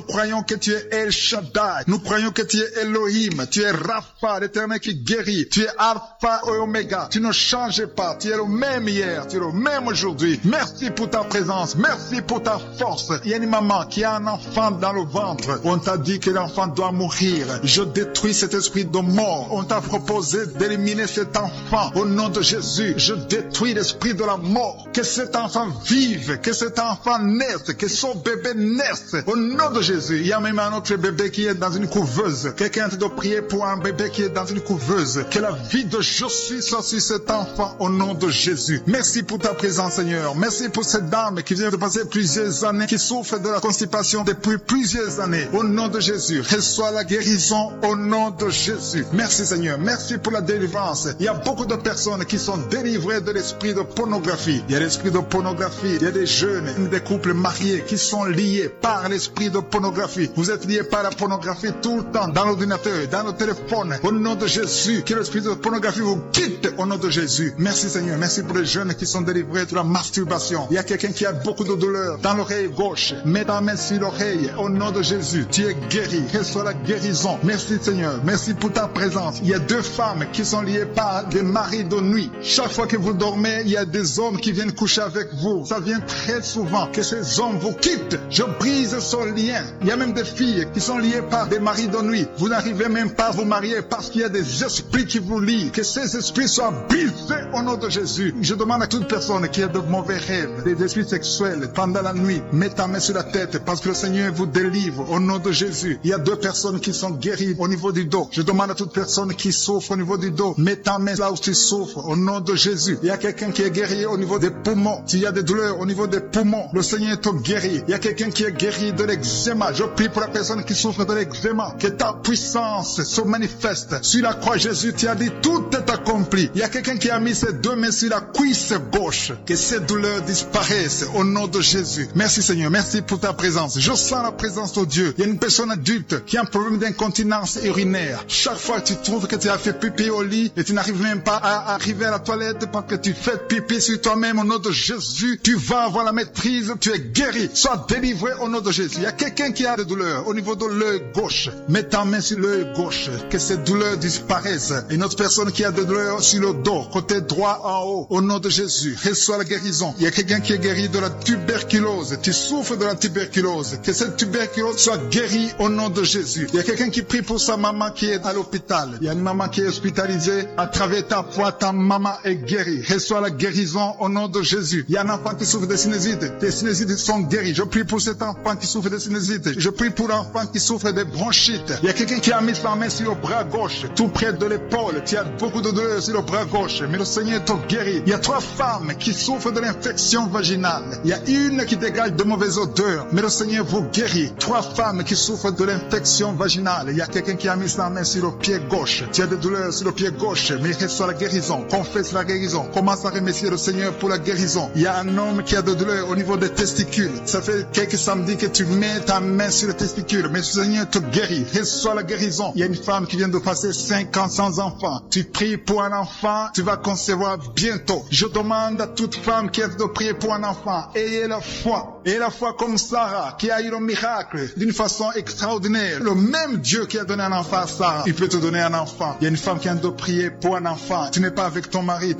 croyons que tu es El Shaddai. Nous croyons que tu es Elohim, tu es Rapha, l'Éternel qui guérit, tu es Alpha et Oméga, tu ne changes pas, tu es le même hier, tu es le même aujourd'hui. Merci pour ta présence, merci pour ta force. Il y a une maman qui a un enfant dans le ventre, on t'a dit que l'enfant doit mourir. Je détruis cet esprit de mort, on t'a proposé d'éliminer cet enfant. Au nom de Jésus, je détruis l'esprit de la mort. Que cet enfant vive, que cet enfant naisse, que son bébé naisse. Au nom de Jésus, il y a même un autre bébé qui est dans une couveuse. Quelqu'un doit prier pour un bébé qui est dans une couveuse. Que la vie de Josué soit sur cet enfant au nom de Jésus. Merci pour ta présence, Seigneur. Merci pour cette dame qui vient de passer plusieurs années, qui souffre de la constipation depuis plusieurs années. Au nom de Jésus, reçois la guérison au nom de Jésus. Merci, Seigneur. Merci pour la délivrance. Il y a beaucoup de personnes qui sont délivrées de l'esprit de pornographie. Il y a l'esprit de pornographie. Il y a des jeunes, des couples mariés qui sont liés par l'esprit de pornographie. Vous êtes liés par la pornographie tout le temps, dans l'ordinateur, dans le téléphone. Au nom de Jésus, que l'esprit de pornographie vous quitte au nom de Jésus. Merci, Seigneur. Merci pour les jeunes qui sont délivrés de la masturbation. Il y a quelqu'un qui a beaucoup de douleur dans l'oreille gauche. Mets ta main sur l'oreille. Au nom de Jésus, tu es guéri. Reçois la guérison. Merci, Seigneur. Merci pour ta présence. Il y a 2 femmes qui sont liées par des maris de nuit. Chaque fois que vous dormez, il y a des hommes qui viennent coucher avec vous. Ça vient très souvent que ces hommes vous quittent. Je brise ce lien. Il y a même des filles qui sont liées par des maris de nuit. Vous n'arrivez même pas à vous marier parce qu'il y a des esprits qui vous lient. Que ces esprits soient brisés au nom de Jésus. Je demande à toute personne qui a de mauvais rêves, des esprits sexuels pendant la nuit, mets ta main sur la tête parce que le Seigneur vous délivre au nom de Jésus. Il y a 2 personnes qui sont guéries au niveau du dos. Je demande à toute personne qui souffre au niveau du dos, mets ta main là où tu souffres au nom de Jésus. Il y a quelqu'un qui est guéri au niveau des poumons. S'il y a des douleurs au niveau des poumons, le Seigneur te guérit. Il y a quelqu'un qui est guéri de l'eczéma. Je prie pour la personne qui souffre de l'eczéma. Que ta puissance se manifeste. Sur la croix, Jésus, tu as dit tout est accompli. Il y a quelqu'un qui a mis ses 2 mains sur la cuisse gauche. Que ces douleurs disparaissent au nom de Jésus. Merci, Seigneur. Merci pour ta présence. Je sens la présence de Dieu. Il y a une personne adulte qui a un problème d'incontinence urinaire. Chaque fois que tu trouves que tu as fait pipi au lit et tu n'arrives même pas à arriver à la toilette parce que tu fais pipi sur toi-même au nom de Jésus, tu vas avoir la maîtrise, tu es guéri. Sois délivré au nom de Jésus. Il y a quelqu'un qui a des douleurs au niveau de l'œil gauche. Mets ta main sur l'œil gauche. Que ces douleurs disparaissent. Une autre personne qui a des douleurs sur le dos, côté droit en haut, au nom de Jésus, reçois la guérison. Il y a quelqu'un qui est guéri de la tuberculose. Tu souffres de la tuberculose. Que cette tuberculose soit guérie au nom de Jésus. Il y a quelqu'un qui prie pour sa maman qui est à l'hôpital. Il y a une maman qui est hospitalisée. À travers ta foi, ta maman est guérie. Reçois la guérison au nom de Jésus. Il y a un enfant qui souffre de sinusite. Tes sinusites sont guéries. Je prie pour cet enfant qui souffre de sinusite. Je prie pour l'enfant qui souffre de bronchite. Il y a quelqu'un qui a mis sa main sur le bras gauche, tout près de l'épaule. Tu as beaucoup de douleur sur le bras gauche, mais le Seigneur te guérit. Il y a 3 femmes qui souffrent de l'infection vaginale. Il y a une qui dégage de mauvaises odeurs, mais le Seigneur vous guérit. 3 femmes qui souffrent de l'infection vaginale. Il y a quelqu'un qui a mis sa main sur le pied gauche. Tu as des douleurs sur le pied gauche, mais reçois la guérison. Confesse la guérison. Commence à remercier le Seigneur pour la guérison. Il y a un homme qui a des douleurs au niveau des testicules. Ça fait quelques samedis que tu mets ta main sur les testicules, mais le Seigneur te guérit. Reçois la guérison. Il y a une femme qui vient de passer 5 ans sans enfant. Tu pries pour un enfant, tu vas concevoir bientôt. Je demande à toute femme qui est de prier pour un enfant, ayez la foi. Ayez la foi comme Sarah, qui a eu le miracle d'une façon extraordinaire. Le même Dieu qui a donné un enfant à Sarah, il peut te donner un enfant. Il y a une femme qui vient de prier pour un enfant. Tu n'es pas avec ton mari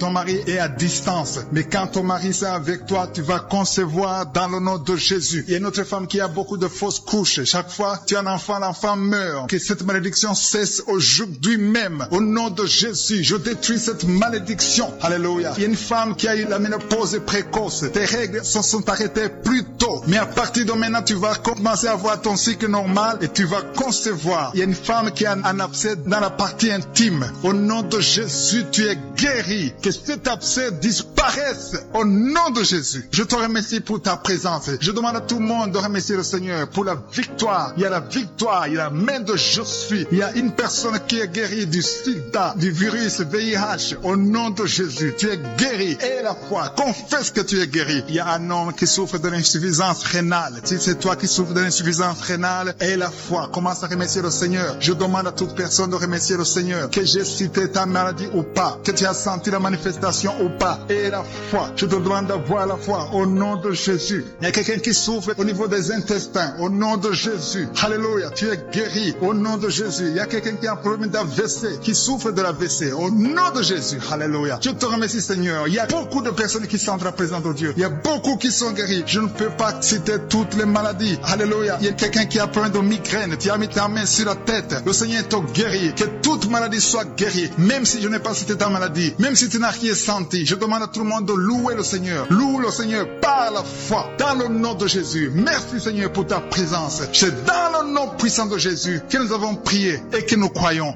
est à distance. Mais quand ton mari est avec toi, tu vas concevoir dans le nom de Jésus. Il y a une autre femme qui a beaucoup de fausses couches. Chaque fois tu as un enfant, l'enfant meurt. Que cette malédiction cesse aujourd'hui même. Au nom de Jésus, je détruis cette malédiction. Alléluia. Il y a une femme qui a eu la ménopause précoce. Tes règles se sont arrêtées plus tôt. Mais à partir de maintenant, tu vas commencer à avoir ton cycle normal et tu vas concevoir. Il y a une femme qui a un abcès dans la partie intime. Au nom de Jésus, tu es guéri. Que cet abcès disparaisse au nom de Jésus. Je te remercie pour ta présence. Je demande à tout le monde de remercier le Seigneur pour la victoire. Il y a la victoire, il y a la main de je suis. Il y a une personne qui est guérie du sida, du virus VIH. Au nom de Jésus, tu es guéri. Et la foi, confesse que tu es guéri. Il y a un homme qui souffre de l'insuffisance d'insuffisance rénale, si c'est toi qui souffres de l'insuffisance rénale, aie la foi. Commence à remercier le Seigneur. Je demande à toute personne de remercier le Seigneur. Que j'ai cité ta maladie ou pas, que tu as senti la manifestation ou pas, aie la foi. Je te demande d'avoir la foi au nom de Jésus. Il y a quelqu'un qui souffre au niveau des intestins, au nom de Jésus. Alléluia, tu es guéri au nom de Jésus. Il y a quelqu'un qui a un problème d'AVC, qui souffre de l'AVC, au nom de Jésus. Alléluia. Je te remercie Seigneur. Il y a beaucoup de personnes qui sentent la présence de Dieu. Il y a beaucoup qui sont guéris. Je ne peux pas citer toutes les maladies. Alléluia. Il y a quelqu'un qui a un problème de migraine. Tu as mis ta main sur la tête. Le Seigneur te guérit. Que toute maladie soit guérie. Même si je n'ai pas cité ta maladie. Même si tu n'as rien senti. Je demande à tout le monde de louer le Seigneur. Loue le Seigneur par la foi. Dans le nom de Jésus. Merci Seigneur pour ta présence. C'est dans le nom puissant de Jésus que nous avons prié et que nous croyons.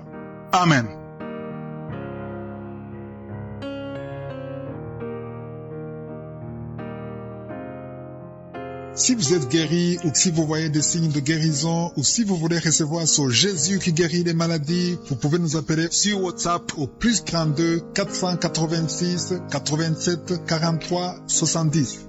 Amen. Si vous êtes guéri ou si vous voyez des signes de guérison ou si vous voulez recevoir sur Jésus qui guérit les maladies, vous pouvez nous appeler sur WhatsApp au plus 32 486 87 43 70.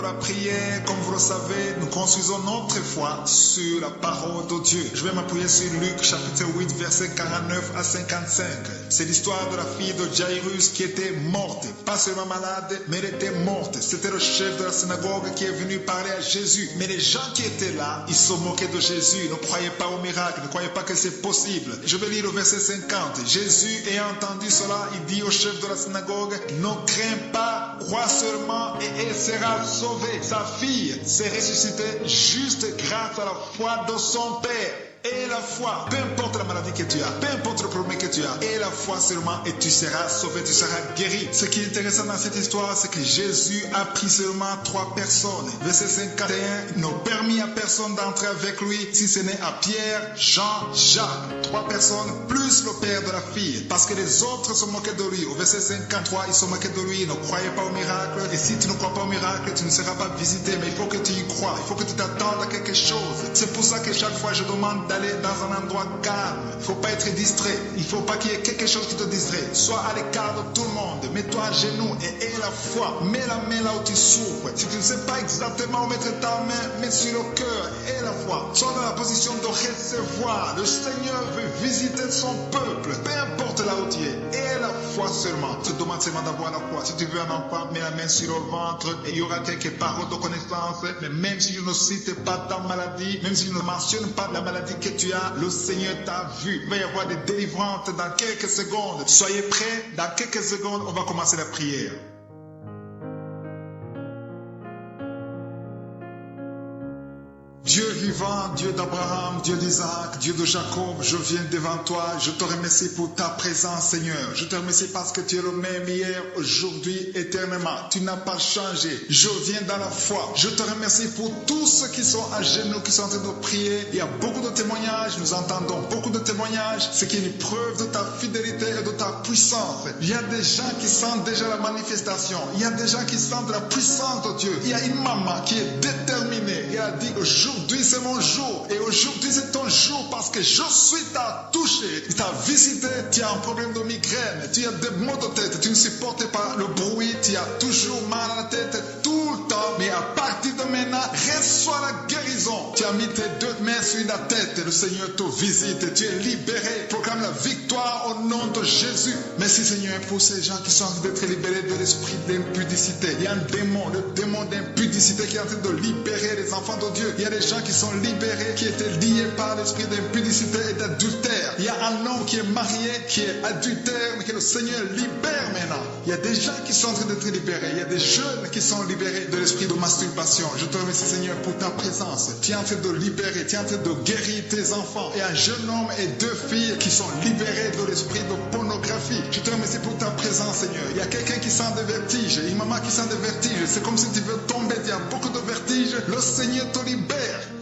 La prière, comme vous le savez, nous construisons notre foi sur la parole de Dieu. Je vais m'appuyer sur Luc chapitre 8 verset 49 à 55. C'est l'histoire de la fille de Jairus qui était morte. Pas seulement malade, mais elle était morte. C'était le chef de la synagogue qui est venu parler à Jésus. Mais les gens qui étaient là, ils se moquaient de Jésus, ne croyaient pas au miracle, ne croyaient pas que c'est possible. Je vais lire le verset 50. Jésus ayant entendu cela, il dit au chef de la synagogue, ne crains pas, crois seulement et elle sera sauvée. Sa fille s'est ressuscitée juste grâce à la foi de son père. Et la foi, peu importe la maladie que tu as, peu importe le problème que tu as, et la foi seulement et tu seras sauvé, tu seras guéri. Ce qui est intéressant dans cette histoire, c'est que Jésus a pris seulement 3 personnes. Verset 51, il n'a permis à personne d'entrer avec lui, si ce n'est à Pierre, Jean, Jacques. 3 personnes plus le père de la fille, parce que les autres se moquaient de lui. Au verset 53, ils se moquaient de lui, ils ne croyaient pas au miracle. Et si tu ne crois pas au miracle, tu ne seras pas visité, mais il faut que tu y crois, il faut que tu t'attendes à quelque chose. C'est pour ça que chaque fois je demande d'aller dans un endroit calme. Il ne faut pas être distrait. Il ne faut pas qu'il y ait quelque chose qui te distrait. Sois à l'écart de tout le monde. Mets-toi à genoux et aie la foi. Mets la main là où tu souffres. Si tu ne sais pas exactement où mettre ta main, mets sur le cœur et aie la foi. Sois dans la position de recevoir. Le Seigneur veut visiter son peuple. Peu importe là où tu es. Aie la foi seulement. Je te demande seulement d'avoir la foi. Si tu veux un enfant, mets la main sur le ventre et il y aura quelques paroles de connaissance. Mais même si je ne cite pas ta maladie, même si je ne mentionne pas la maladie que tu as, le Seigneur t'a vu. Il va y avoir des délivrances dans quelques secondes. Soyez prêts, dans quelques secondes, on va commencer la prière. Dieu vivant, Dieu d'Abraham, Dieu d'Isaac, Dieu de Jacob, je viens devant toi, je te remercie pour ta présence Seigneur. Je te remercie parce que tu es le même hier, aujourd'hui, éternellement. Tu n'as pas changé. Je viens dans la foi. Je te remercie pour tous ceux qui sont à genoux, qui sont en train de prier. Il y a beaucoup de témoignages, nous entendons beaucoup de témoignages, ce qui est une preuve de ta fidélité et de ta puissance. Il y a des gens qui sentent déjà la manifestation. Il y a des gens qui sentent la puissance de Dieu. Il y a une maman qui est déterminée. Elle a dit aujourd'hui c'est mon jour et aujourd'hui c'est ton jour parce que je suis t'a touché, il t'a visité, tu as un problème de migraine, tu as des maux de tête, tu ne supportes pas le bruit, tu as toujours mal à la tête tout le temps, mais à partir de maintenant, reçois la guérison. Tu as mis tes 2 mains sur la tête, le Seigneur te visite, tu es libéré, proclame la victoire au nom de Jésus. Merci Seigneur pour ces gens qui sont en train d'être libérés de l'esprit d'impudicité. Il y a un démon, le démon d'impudicité qui est en train de libérer les enfants de Dieu. Il y a des gens qui sont libérés, qui étaient liés par l'esprit d'impudicité et d'adultère. Il y a un homme qui est marié, qui est adultère, mais que le Seigneur libère maintenant. Il y a des gens qui sont en train d'être libérés. Il y a des jeunes qui sont libérés de l'esprit de masturbation. Je te remercie Seigneur pour ta présence. Tu es en train de libérer, tu es en train de guérir tes enfants. Et un jeune homme et 2 filles qui sont libérés de l'esprit de pornographie. Je te remercie pour ta présence Seigneur. Il y a quelqu'un qui sent des vertiges, une maman qui sent des vertiges. C'est comme si tu veux tomber, il y a beaucoup de vertiges. Le Seigneur te libère.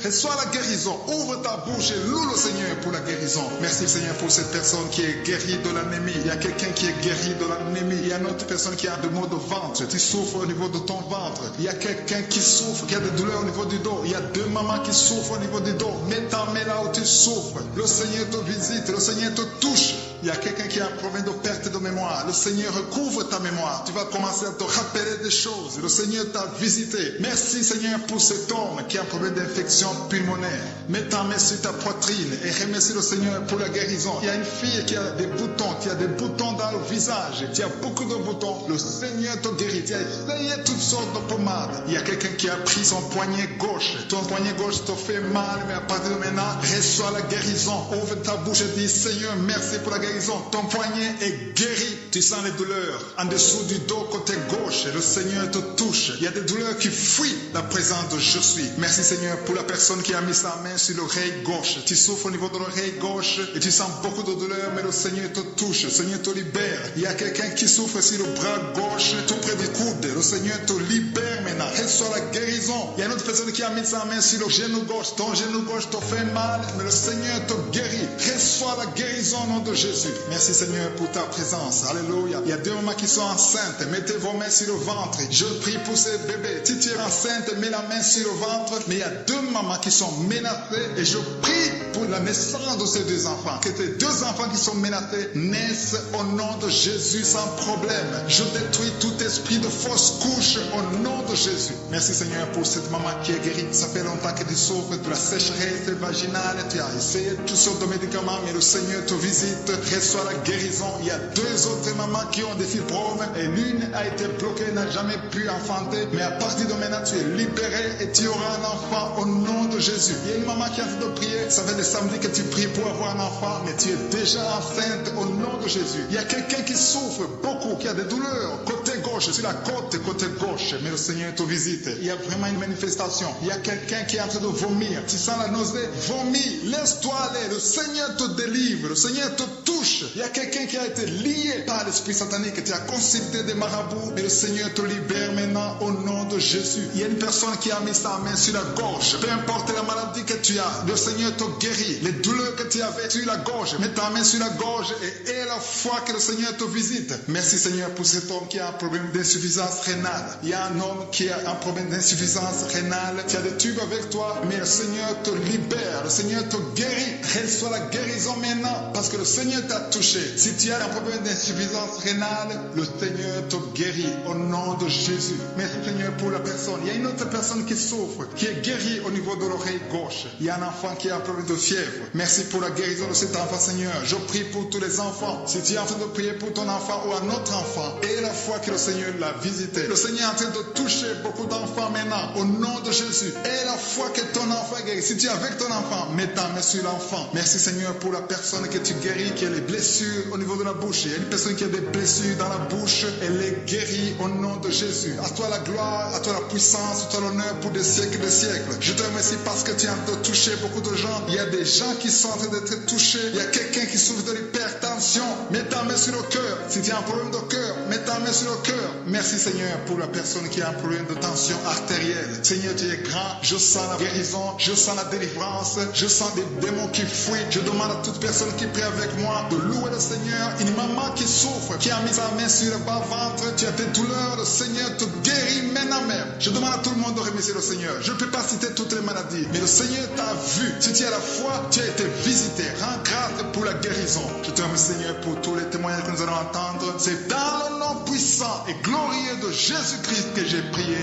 Reçois la guérison. Ouvre ta bouche et loue le Seigneur pour la guérison. Merci Seigneur pour cette personne qui est guérie de l'anémie. Il y a quelqu'un qui est guéri de l'anémie. Il y a une autre personne qui a des maux de ventre. Tu souffres au niveau de ton ventre. Il y a quelqu'un qui souffre, qui a des douleurs au niveau du dos. Il y a 2 mamans qui souffrent au niveau du dos. Mets ta main là où tu souffres. Le Seigneur te visite. Le Seigneur te touche. Il y a quelqu'un qui a un problème de perte de mémoire. Le Seigneur recouvre ta mémoire. Tu vas commencer à te rappeler des choses. Le Seigneur t'a visité. Merci Seigneur pour cet homme qui a un problème d'infection pulmonaire. Mets ta main sur ta poitrine et remercie le Seigneur pour la guérison. Il y a une fille qui a des boutons, qui a des boutons dans le visage. Tu as beaucoup de boutons. Le Seigneur te guérit. Tu as essayé toutes sortes de pommades. Il y a quelqu'un qui a pris son poignet gauche. Ton poignet gauche te fait mal, mais à partir de maintenant, reçois la guérison. Ouvre ta bouche et dis Seigneur, merci pour la guérison. Ton poignet est guéri. Tu sens les douleurs en dessous du dos côté gauche. Le Seigneur te touche. Il y a des douleurs qui fuient la présence de je suis. Merci Seigneur pour la personne qui a mis sa main sur l'oreille gauche. Tu souffres au niveau de l'oreille gauche et tu sens beaucoup de douleurs, mais le Seigneur te touche. Le Seigneur te libère. Il y a quelqu'un qui souffre sur le bras gauche, tout près du coude. Le Seigneur te libère maintenant. Reçois la guérison. Il y a une autre personne qui a mis sa main sur le genou gauche. Ton genou gauche te fait mal, mais le Seigneur te guérit. Reçois la guérison au nom de Jésus. Merci Seigneur pour ta présence. Alléluia. Il y a deux mamans qui sont enceintes. Mettez vos mains sur le ventre. Je prie pour ces bébés. Si tu es enceinte, mets la main sur le ventre. Mais il y a deux mamans qui sont menacées et je prie pour la naissance de ces deux enfants. Que tes deux enfants qui sont menacés naissent au nom de Jésus sans problème. Je détruis tout esprit de fausse couche au nom de Jésus. Merci Seigneur pour cette maman qui est guérie. Ça fait longtemps que tu souffres de la sécheresse vaginale. Tu as essayé toutes sortes de médicaments, mais le Seigneur te visite. Reçois la guérison. Il y a deux autres mamans qui ont des fibromes et l'une a été bloquée, n'a jamais pu enfanter. Mais à partir de maintenant, tu es libéré et tu auras un enfant au nom de Jésus. Il y a une maman qui a fait de prier. Ça fait des samedis que tu pries pour avoir un enfant, mais tu es déjà enceinte au nom de Jésus. Il y a quelqu'un qui souffre beaucoup, qui a des douleurs côté gauche, sur la côte côté gauche, mais le Seigneur te visite. Il y a vraiment une manifestation. Il y a quelqu'un qui est en train de vomir. Tu sens la nausée? Vomis. Laisse-toi aller. Le Seigneur te délivre. Le Seigneur te touche. Il y a quelqu'un qui a été lié par l'esprit satanique. Tu as consulté des marabouts, mais le Seigneur te libère maintenant au nom de Jésus. Il y a une personne qui a mis sa main sur la gorge. Peu importe la maladie que tu as, le Seigneur te guérit. Les douleurs que tu avais sur la gorge, mets ta main sur la gorge et aie la foi que le Seigneur te visite. Merci Seigneur pour cet homme qui a un problème d'insuffisance rénale. Il y a un homme qui a un problème d'insuffisance rénale. Tu as des tubes avec toi, mais le Seigneur te libère. Le Seigneur te guérit. Reçois la guérison maintenant parce que le Seigneur t'a touché. Si tu as un problème d'insuffisance rénale, le Seigneur te guérit au nom de Jésus. Merci Seigneur pour la personne. Il y a une autre personne qui souffre, qui est guérie au niveau de l'oreille gauche. Il y a un enfant qui a un problème de fièvre. Merci pour la guérison de cet enfant Seigneur. Je prie pour tous les enfants. Si tu es en train de prier pour ton enfant ou un autre enfant, et la foi que le Seigneur l'a visité. Le Seigneur est en train de toucher beaucoup d'enfants maintenant au nom de Jésus. Et la foi que ton enfant est guéri. Si tu es avec ton enfant, mets ta main sur l'enfant. Merci Seigneur pour la personne que tu guéris, qui a les blessures au niveau de la bouche. Il y a une personne qui a des blessures dans la bouche. Elle est guérie au nom de Jésus. À toi la gloire, à toi la puissance, à toi l'honneur pour des siècles et des siècles. Je te remercie parce que tu es en train de toucher beaucoup de gens. Il y a des gens qui sont en train d'être touchés. Il y a quelqu'un qui souffre de l'hypertension. Mets ta main sur le cœur. Si tu as un problème de cœur, mets ta main sur le cœur. Merci Seigneur pour la personne qui a un problème de tension artérielle. Seigneur, tu es grand. Je sens la guérison. Je sens la délivrance. Je sens des démons qui fuient. Je demande à toute personne qui prie avec moi de louer le Seigneur. Une maman qui souffre, qui a mis sa main sur le bas-ventre. Tu as des douleurs. Le Seigneur te guérit maintenant même. Je demande à tout le monde de remercier le Seigneur. Je ne peux pas citer toutes les maladies, mais le Seigneur t'a vu. Si tu as la foi, tu as été visité. Rends grâce pour la guérison. Je te remercie Seigneur pour tous les témoignages que nous allons entendre. C'est dans le nom puissant et glorieux de Jésus-Christ que j'ai prié.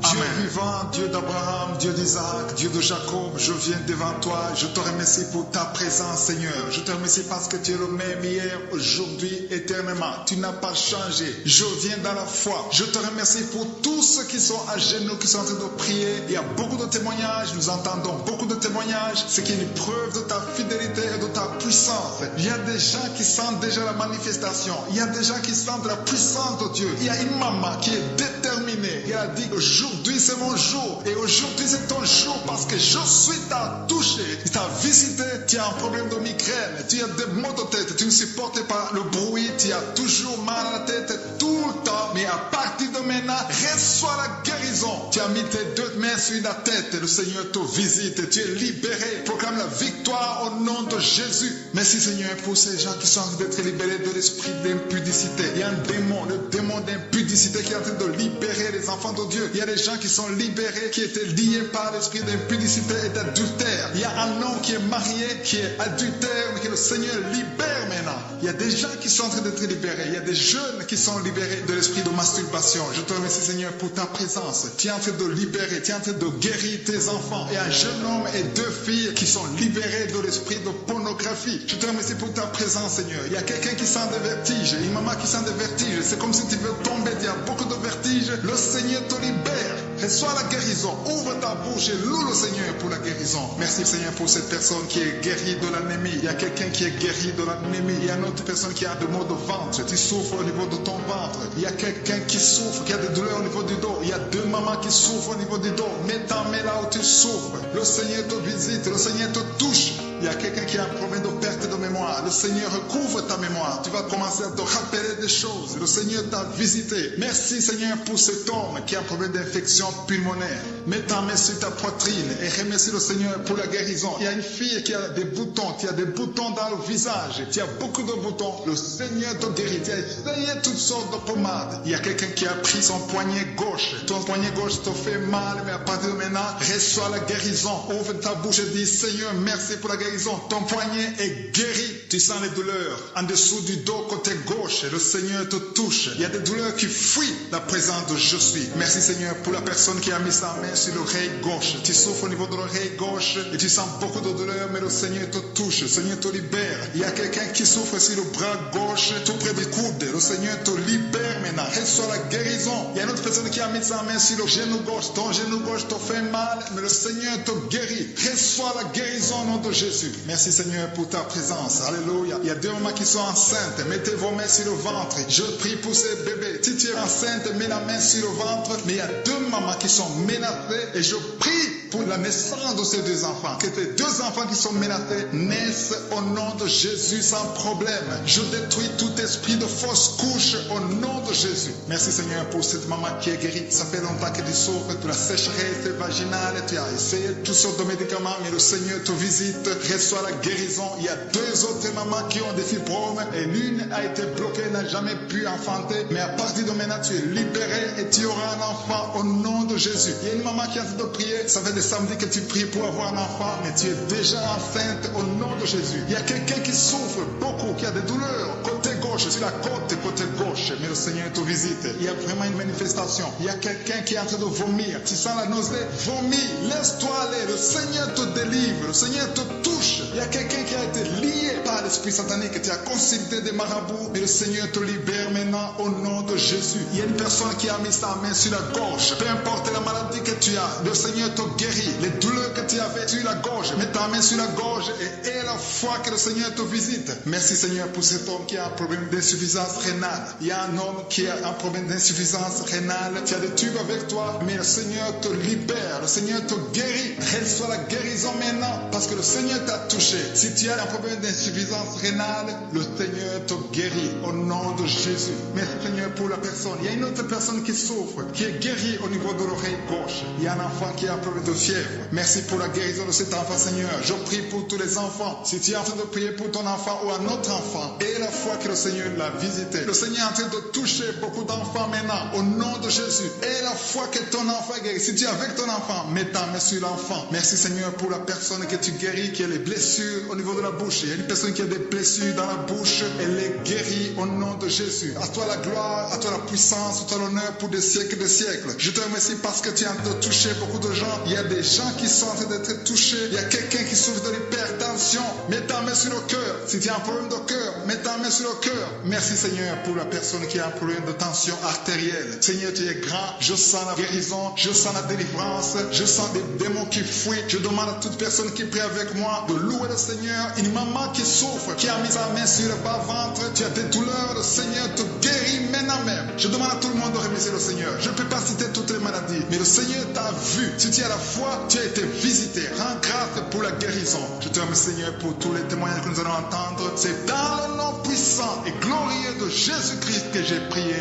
Dieu vivant, Dieu d'Abraham, Dieu d'Isaac, Dieu de Jacob, je viens devant toi. Je te remercie pour ta présence, Seigneur. Je te remercie parce que tu es le même hier, aujourd'hui, éternellement. Tu n'as pas changé. Je viens dans la foi. Je te remercie pour tous ceux qui sont à genoux, qui sont en train de prier. Il y a beaucoup de témoignages. Nous entendons beaucoup de témoignages. Ce qui est une preuve de ta fidélité et de ta puissance. Il y a des gens qui sentent déjà la manifestation. Il y a des gens qui sentent la puissance de Dieu. Il y a une maman qui est déterminée. Elle a dit que aujourd'hui c'est mon jour et aujourd'hui c'est ton jour parce que je suis t'a touché, il t'a visité, tu as un problème de migraine, tu as des maux de tête, tu ne supportes pas le bruit, tu as toujours mal à la tête tout le temps, mais à partir de maintenant, reçois la guérison. Tu as mis tes deux mains sur la tête, le Seigneur te visite, tu es libéré, proclame la victoire au nom de Jésus. Merci Seigneur pour ces gens qui sont en train d'être libérés de l'esprit d'impudicité. Il y a un démon, le démon d'impudicité qui est en train de libérer les enfants de Dieu. Il y a des gens qui sont libérés, qui étaient liés par l'esprit d'impudicité et d'adultère. Il y a un homme qui est marié, qui est adultère, mais que le Seigneur libère maintenant. Il y a des gens qui sont en train d'être libérés. Il y a des jeunes qui sont libérés de l'esprit de masturbation. Je te remercie, Seigneur, pour ta présence. Tu es en train de libérer, tu es en train de guérir tes enfants. Il y a un jeune homme et 2 filles qui sont libérés de l'esprit de pornographie. Je te remercie pour ta présence, Seigneur. Il y a quelqu'un qui sent des vertiges, une maman qui sent des vertiges. C'est comme si tu veux tomber, il y a beaucoup de vertiges. Le Seigneur te libère. Reçois la guérison. Ouvre ta bouche et loue le Seigneur pour la guérison. Merci, Seigneur, pour cette personne qui est guérie de l'anémie. Il y a quelqu'un qui est guéri de l'anémie. Il y a une autre personne qui a des maux de ventre. Tu souffres au niveau de ton ventre. Il y a quelqu'un qui souffre, qui a des douleurs au niveau du dos. Il y a 2 mamans qui souffrent au niveau du dos. Mets ta main là où tu souffres. Le Seigneur te visite. Le Seigneur te touche. Il y a quelqu'un qui a un problème de perte de mémoire. Le Seigneur recouvre ta mémoire. Tu vas commencer à te rappeler des choses. Le Seigneur t'a visité. Merci, Seigneur, pour cet homme qui a un problème d'infection pulmonaire. Mets ta main sur ta poitrine et remercie le Seigneur pour la guérison. Il y a une fille qui a des boutons. Tu as des boutons dans le visage. Tu as beaucoup de boutons. Le Seigneur te guérit. Tu as essayé toutes sortes de pommades. Il y a quelqu'un qui a pris son poignet gauche. Ton poignet gauche te fait mal, mais à partir de maintenant, reçois la guérison. Ouvre ta bouche et dis, Seigneur, merci pour la guérison. Ton poignet est guéri. Tu sens les douleurs en dessous du dos côté gauche. Le Seigneur te touche. Il y a des douleurs qui fuient la présence de je suis. Merci, Seigneur, pour la personne qui a mis sa main sur l'oreille gauche. Tu souffres au niveau de l'oreille gauche et tu sens beaucoup de douleurs, mais le Seigneur te touche. Le Seigneur te libère. Il y a quelqu'un qui souffre sur le bras gauche, tout près du coude. Le Seigneur te libère maintenant. Reçois la guérison. Il y a une autre personne qui a mis sa main sur le genou gauche. Ton genou gauche te fait mal, mais le Seigneur te guérit. Reçois la guérison au nom de Jésus. Merci, Seigneur, pour ta présence. Alléluia. Il y a 2 mamans qui sont enceintes. Mettez vos mains sur le ventre. Je prie pour ces bébés. Si tu es enceinte, mets la main sur le ventre. Mais il y a 2 mamans qui sont menacées et je prie pour la naissance de ces 2 enfants. Que tes 2 enfants qui sont menacés naissent au nom de Jésus sans problème. Je détruis tout esprit de fausse couche au nom de Jésus. Merci, Seigneur, pour cette maman qui est guérie. Ça fait longtemps que tu souffres de la sécheresse vaginale. Tu as essayé toutes sortes de médicaments, mais le Seigneur te visite. Reçois la guérison. Il y a 2 autres mamans qui ont des fibromes et l'une a été bloquée, n'a jamais pu enfanter. Mais à partir de maintenant, tu es libéré et tu auras un enfant au nom de Jésus. Il y a une maman qui a de prier. Ça fait des samedis que tu pries pour avoir un enfant, mais tu es déjà enceinte au nom de Jésus. Il y a quelqu'un qui souffre beaucoup, qui a des douleurs côté gauche, sur la côté gauche, mais le Seigneur te visite. Il y a vraiment une manifestation. Il y a quelqu'un qui est en train de vomir. Tu sens la nausée, vomis, laisse-toi aller. Le Seigneur te délivre, le Seigneur te touche. Il y a quelqu'un qui a été lié par l'esprit satanique, tu as consulté des marabouts, mais le Seigneur te libère maintenant au nom de Jésus. Il y a une personne qui a mis sa main sur la gorge. Peu importe la maladie que tu as, le Seigneur te guérit. Les douleurs que tu avais sur la gorge, mets ta main sur la gorge et aie la foi que le Seigneur te visite. Merci, Seigneur, pour cet homme qui a un problème d'insuffisance rénale. Il y a un homme qui a un problème d'insuffisance rénale. Tu as des tubes avec toi, mais le Seigneur te libère. Le Seigneur te guérit. Reçois la guérison maintenant parce que le Seigneur t'a touché. Si tu as un problème d'insuffisance rénale, le Seigneur te guérit au nom de Jésus. Merci, Seigneur, pour la personne. Il y a une autre personne qui souffre, qui est guérie au niveau de l'oreille gauche. Il y a un enfant qui a un problème de fièvre. Merci pour la guérison de cet enfant, Seigneur. Je prie pour tous les enfants. Si tu es en train de prier pour ton enfant ou un autre enfant, et la foi que le Seigneur l'a visité. Le Seigneur est en train de toucher beaucoup d'enfants maintenant au nom de Jésus. Et la foi que ton enfant est guéri. Si tu es avec ton enfant, mets ta main sur l'enfant. Merci, Seigneur, pour la personne que tu guéris, qui a les blessures au niveau de la bouche. Il y a une personne qui a des blessures dans la bouche. Elle est guérie au nom de Jésus. À toi la gloire, à toi la puissance, à toi l'honneur pour des siècles et des siècles. Je te remercie parce que tu es en train de toucher beaucoup de gens. Il y a des gens qui sont en train d'être touchés. Il y a quelqu'un qui souffre de l'hypertension. Mets ta main sur le cœur. Si tu as un problème de cœur, mets ta main sur le cœur. Merci, Seigneur, pour la personne qui a un problème de tension artérielle. Seigneur, tu es grand. Je sens la guérison. Je sens la délivrance. Je sens des démons qui fuient. Je demande à toute personne qui prie avec moi de louer le Seigneur. Une maman qui souffre, qui a mis sa main sur le bas-ventre. Tu as des douleurs. Le Seigneur te guérit maintenant même. Je demande à tout le monde de remercier le Seigneur. Je ne peux pas citer toutes les maladies, mais le Seigneur t'a vu. Si tu as la foi, tu as été visité. Rends grâce pour la guérison. Je te remercie, Seigneur, pour tous les témoignages que nous allons entendre. C'est dans le nom puissant et glorieux de Jésus-Christ que j'ai prié.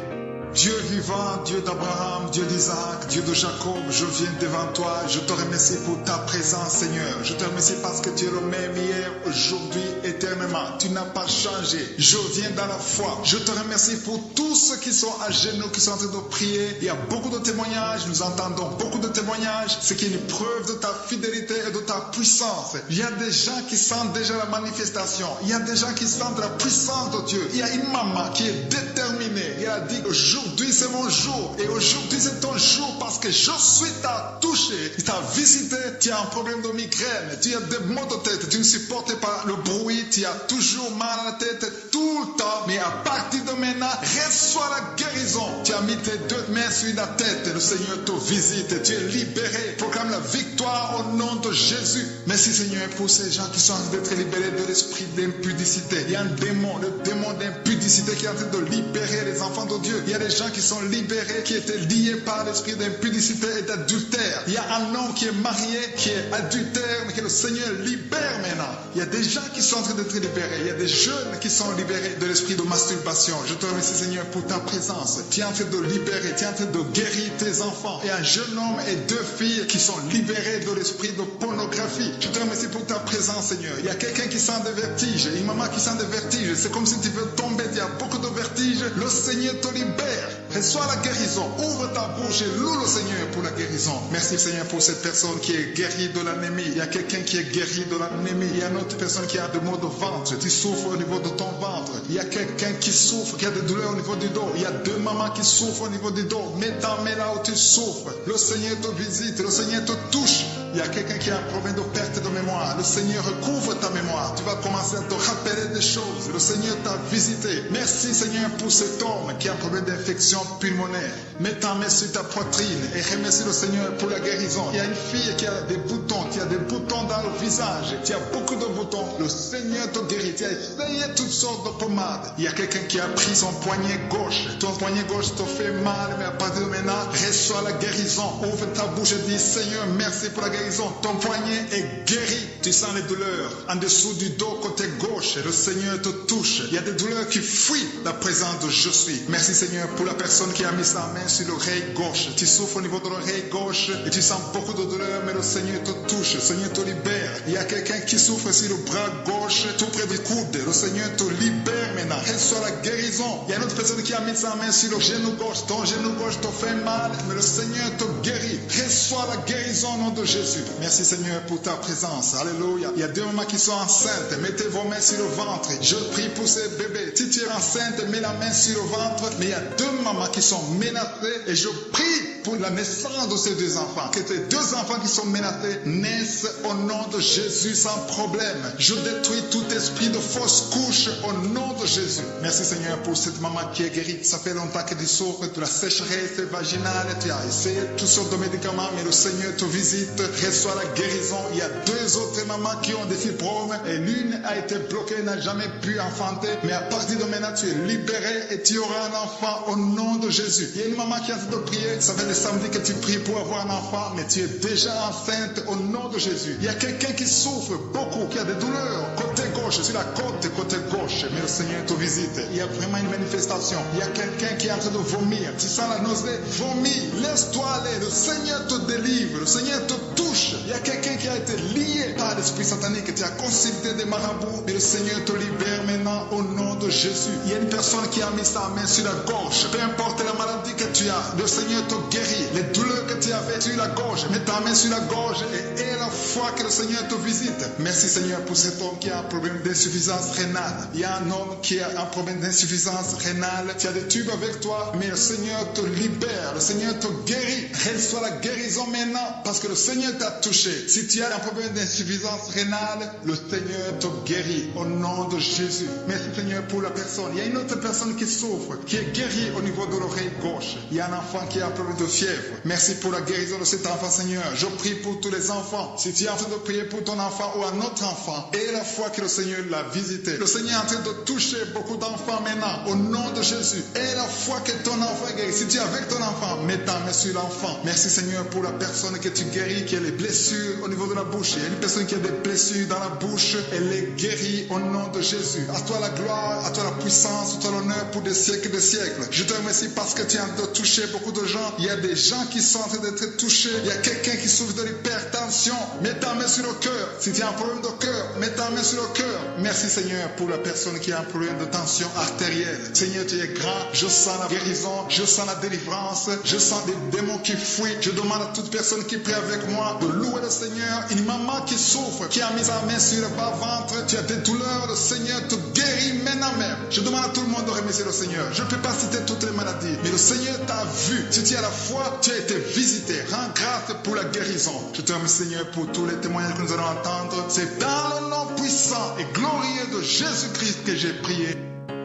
Dieu vivant, Dieu d'Abraham, Dieu d'Isaac, Dieu de Jacob, je viens devant toi. Je te remercie pour ta présence, Seigneur. Je te remercie parce que tu es le même hier, aujourd'hui, éternellement. Tu n'as pas changé. Je viens dans la foi. Je te remercie pour tous ceux qui sont à genoux, qui sont en train de prier. Il y a beaucoup de témoignages. Nous entendons beaucoup de témoignages. Ce qui est une preuve de ta fidélité et de ta puissance. Il y a des gens qui sentent déjà la manifestation. Il y a des gens qui sentent la puissance de Dieu. Il y a une maman qui est déterminée. Elle a dit aujourd'hui c'est mon jour. Et aujourd'hui c'est ton jour parce que je suis t'a touché. Il t'a visité. Tu as un problème de migraine. Tu as des maux de tête. Tu ne supportes pas le bruit. Tu as toujours mal à la tête tout le temps. Mais à partir de maintenant, reçois la guérison. Tu as mis tes deux mains sur la tête. Le Seigneur te visite. Tu es libéré. Proclame la victoire au nom de Jésus. Merci Seigneur pour ces gens qui sont en train d'être libérés de l'esprit d'impudicité. Il y a un démon, le démon d'impudicité qui est en train de libérer les enfants de Dieu. Il y a des gens qui sont libérés, qui étaient liés par l'esprit d'impudicité et d'adultère. Il y a un homme qui est marié, qui est adultère, mais que le Seigneur libère maintenant. Il y a des gens qui sont en train d'être libérés. Il y a des jeunes qui sont libérés de l'esprit de masturbation. Je te remercie Seigneur pour ta présence. Tu es en train de libérer, tu es en train de guérir tes enfants. Il y a un jeune homme et deux filles qui sont libérés de l'esprit de pornographie. Je te remercie pour ta présence Seigneur. Il y a quelqu'un qui sent des vertiges, une maman qui sent des vertiges. C'est comme si tu veux tomber, il y a beaucoup de vertiges. Le Seigneur te libère. Reçois la guérison. Ouvre ta bouche et loue le Seigneur pour la guérison. Merci Seigneur pour cette personne qui est guérie de l'anémie. Il y a quelqu'un qui est guéri de l'anémie. Il y a une autre personne qui a des maux de ventre. Tu souffres au niveau de ton ventre. Il y a quelqu'un qui souffre, qui a des douleurs au niveau du dos. Il y a deux mamans qui souffrent au niveau du dos. Mets ta main là où tu souffres. Le Seigneur te visite. Le Seigneur te touche. Il y a quelqu'un qui a un problème de perte de mémoire. Le Seigneur recouvre ta mémoire. Tu vas commencer à te rappeler des choses. Le Seigneur t'a visité. Merci Seigneur pour cet homme qui a un problème d'infection pulmonaire. Mets ta main sur ta poitrine et remercie le Seigneur pour la guérison. Il y a une fille qui a des boutons. Tu as des boutons dans le visage. Tu as beaucoup de boutons. Le Seigneur te guérit. Tu as essayé toutes sortes de pommades. Il y a quelqu'un qui a pris son poignet gauche. Ton poignet gauche te fait mal, mais à partir de maintenant, reçois la guérison. Ouvre ta bouche et dis Seigneur, merci pour la guérison. Ton poignet est guéri. Tu sens les douleurs en dessous du dos côté gauche. Le Seigneur te touche. Il y a des douleurs qui fuient la présence de je suis. Merci Seigneur pour la personne qui a mis sa main sur l'oreille gauche. Tu souffres au niveau de l'oreille gauche et tu sens beaucoup de douleurs, mais le Seigneur te touche. Le Seigneur te libère. Il y a quelqu'un qui souffre sur le bras gauche, tout près du coude. Le Seigneur te libère maintenant. Reçois la guérison. Il y a une autre personne qui a mis sa main sur le genou gauche. Ton genou gauche te fait mal, mais le Seigneur te guérit. Reçois la guérison au nom de Jésus. Merci Seigneur pour ta présence. Alléluia. Il y a deux mamans qui sont enceintes. Mettez vos mains sur le ventre. Je prie pour ces bébés. Si tu es enceinte, mets la main sur le ventre. Mais il y a deux mamans qui sont menacées. Et je prie pour la naissance de ces deux enfants. Que ces deux enfants qui sont menacés naissent au nom de Jésus sans problème. Je détruis tout esprit de fausse couche au nom de Jésus. Merci Seigneur pour cette maman qui est guérie. Ça fait longtemps que tu souffres de la sécheresse vaginale. Tu as essayé toutes sortes de médicaments, mais le Seigneur te visite. Reçois la guérison. Il y a deux autres mamans qui ont des fibromes et l'une a été bloquée, n'a jamais pu enfanter. Mais à partir de maintenant, tu es libéré et tu auras un enfant au nom de Jésus. Il y a une maman qui a de prier. Ça fait le samedi que tu pries pour avoir un enfant, mais tu es déjà enceinte au nom de Jésus. Il y a quelqu'un qui souffre beaucoup, qui a des douleurs côté gauche, sur la côté gauche, mais le Seigneur te visite. Il y a vraiment une manifestation. Il y a quelqu'un qui est en train de vomir. Tu sens la nausée, vomis, laisse-toi aller. Le Seigneur te délivre, le Seigneur te touche. Il y a quelqu'un qui a été lié par l'esprit satanique, tu as consulté des marabouts, mais le Seigneur te libère maintenant au nom de Jésus. Il y a une personne qui a mis sa main sur la gorge. Peu importe la maladie que tu as, le Seigneur te guérit. Les douleurs que tu avais sur la gorge, mets ta main sur la gorge et aie la foi que le Seigneur te visite. Merci Seigneur pour cet homme qui a un problème d'insuffisance rénale. Il y a un homme qui a un problème d'insuffisance rénale. Tu as des tubes avec toi, mais le Seigneur te libère. Le Seigneur te guérit. Reçois la guérison maintenant parce que le Seigneur t'a touché. Si tu as un problème d'insuffisance rénale, le Seigneur te guérit au nom de Jésus. Merci Seigneur pour la personne. Il y a une autre personne qui souffre, qui est guérie au niveau de l'oreille gauche. Il y a un enfant qui a un problème de fièvre. Merci pour la guérison de cet enfant Seigneur. Je prie pour tous les enfants. Si tu es en train de prier pour ton enfant ou un autre enfant, aie la foi que le Seigneur l'a visité. Le Seigneur est en train de toucher beaucoup d'enfants maintenant au nom de Jésus. Aie la foi que ton enfant est guéri. Si tu es avec ton enfant, mets ta main sur l'enfant. Merci Seigneur pour la personne que tu guéris, qui a les blessures au niveau de la bouche. Il y a une personne qui a des blessures dans la bouche, elle est guérie au nom de Jésus. À toi la gloire, à toi la puissance, à toi l'honneur pour des siècles et des siècles. Je te remercie parce que tu es en train de toucher beaucoup de gens. Il y a des gens qui sont en train d'être touchés. Il y a quelqu'un qui souffre de l'hypertension. Mets ta main sur le cœur. Si tu as un problème de cœur, mets ta main sur le cœur. Merci Seigneur pour la personne qui a un problème de tension artérielle. Seigneur, tu es grand. Je sens la guérison, je sens la délivrance, je sens des démons qui fuient. Je demande à toute personne qui prie avec moi de louer le Seigneur. Une maman qui souffre, qui a mis sa main sur le bas-ventre, tu as des douleurs, le Seigneur te guérit maintenant même. Je demande à tout le monde de remercier le Seigneur. Je ne peux pas citer toutes les maladies, mais le Seigneur t'a vu. Si tu as la foi, tu as été visité. Rends grâce pour la guérison. Je te remercie Seigneur pour tous les témoignages que nous allons entendre. C'est dans le nom puissant et glorieux de Jésus-Christ que j'ai prié.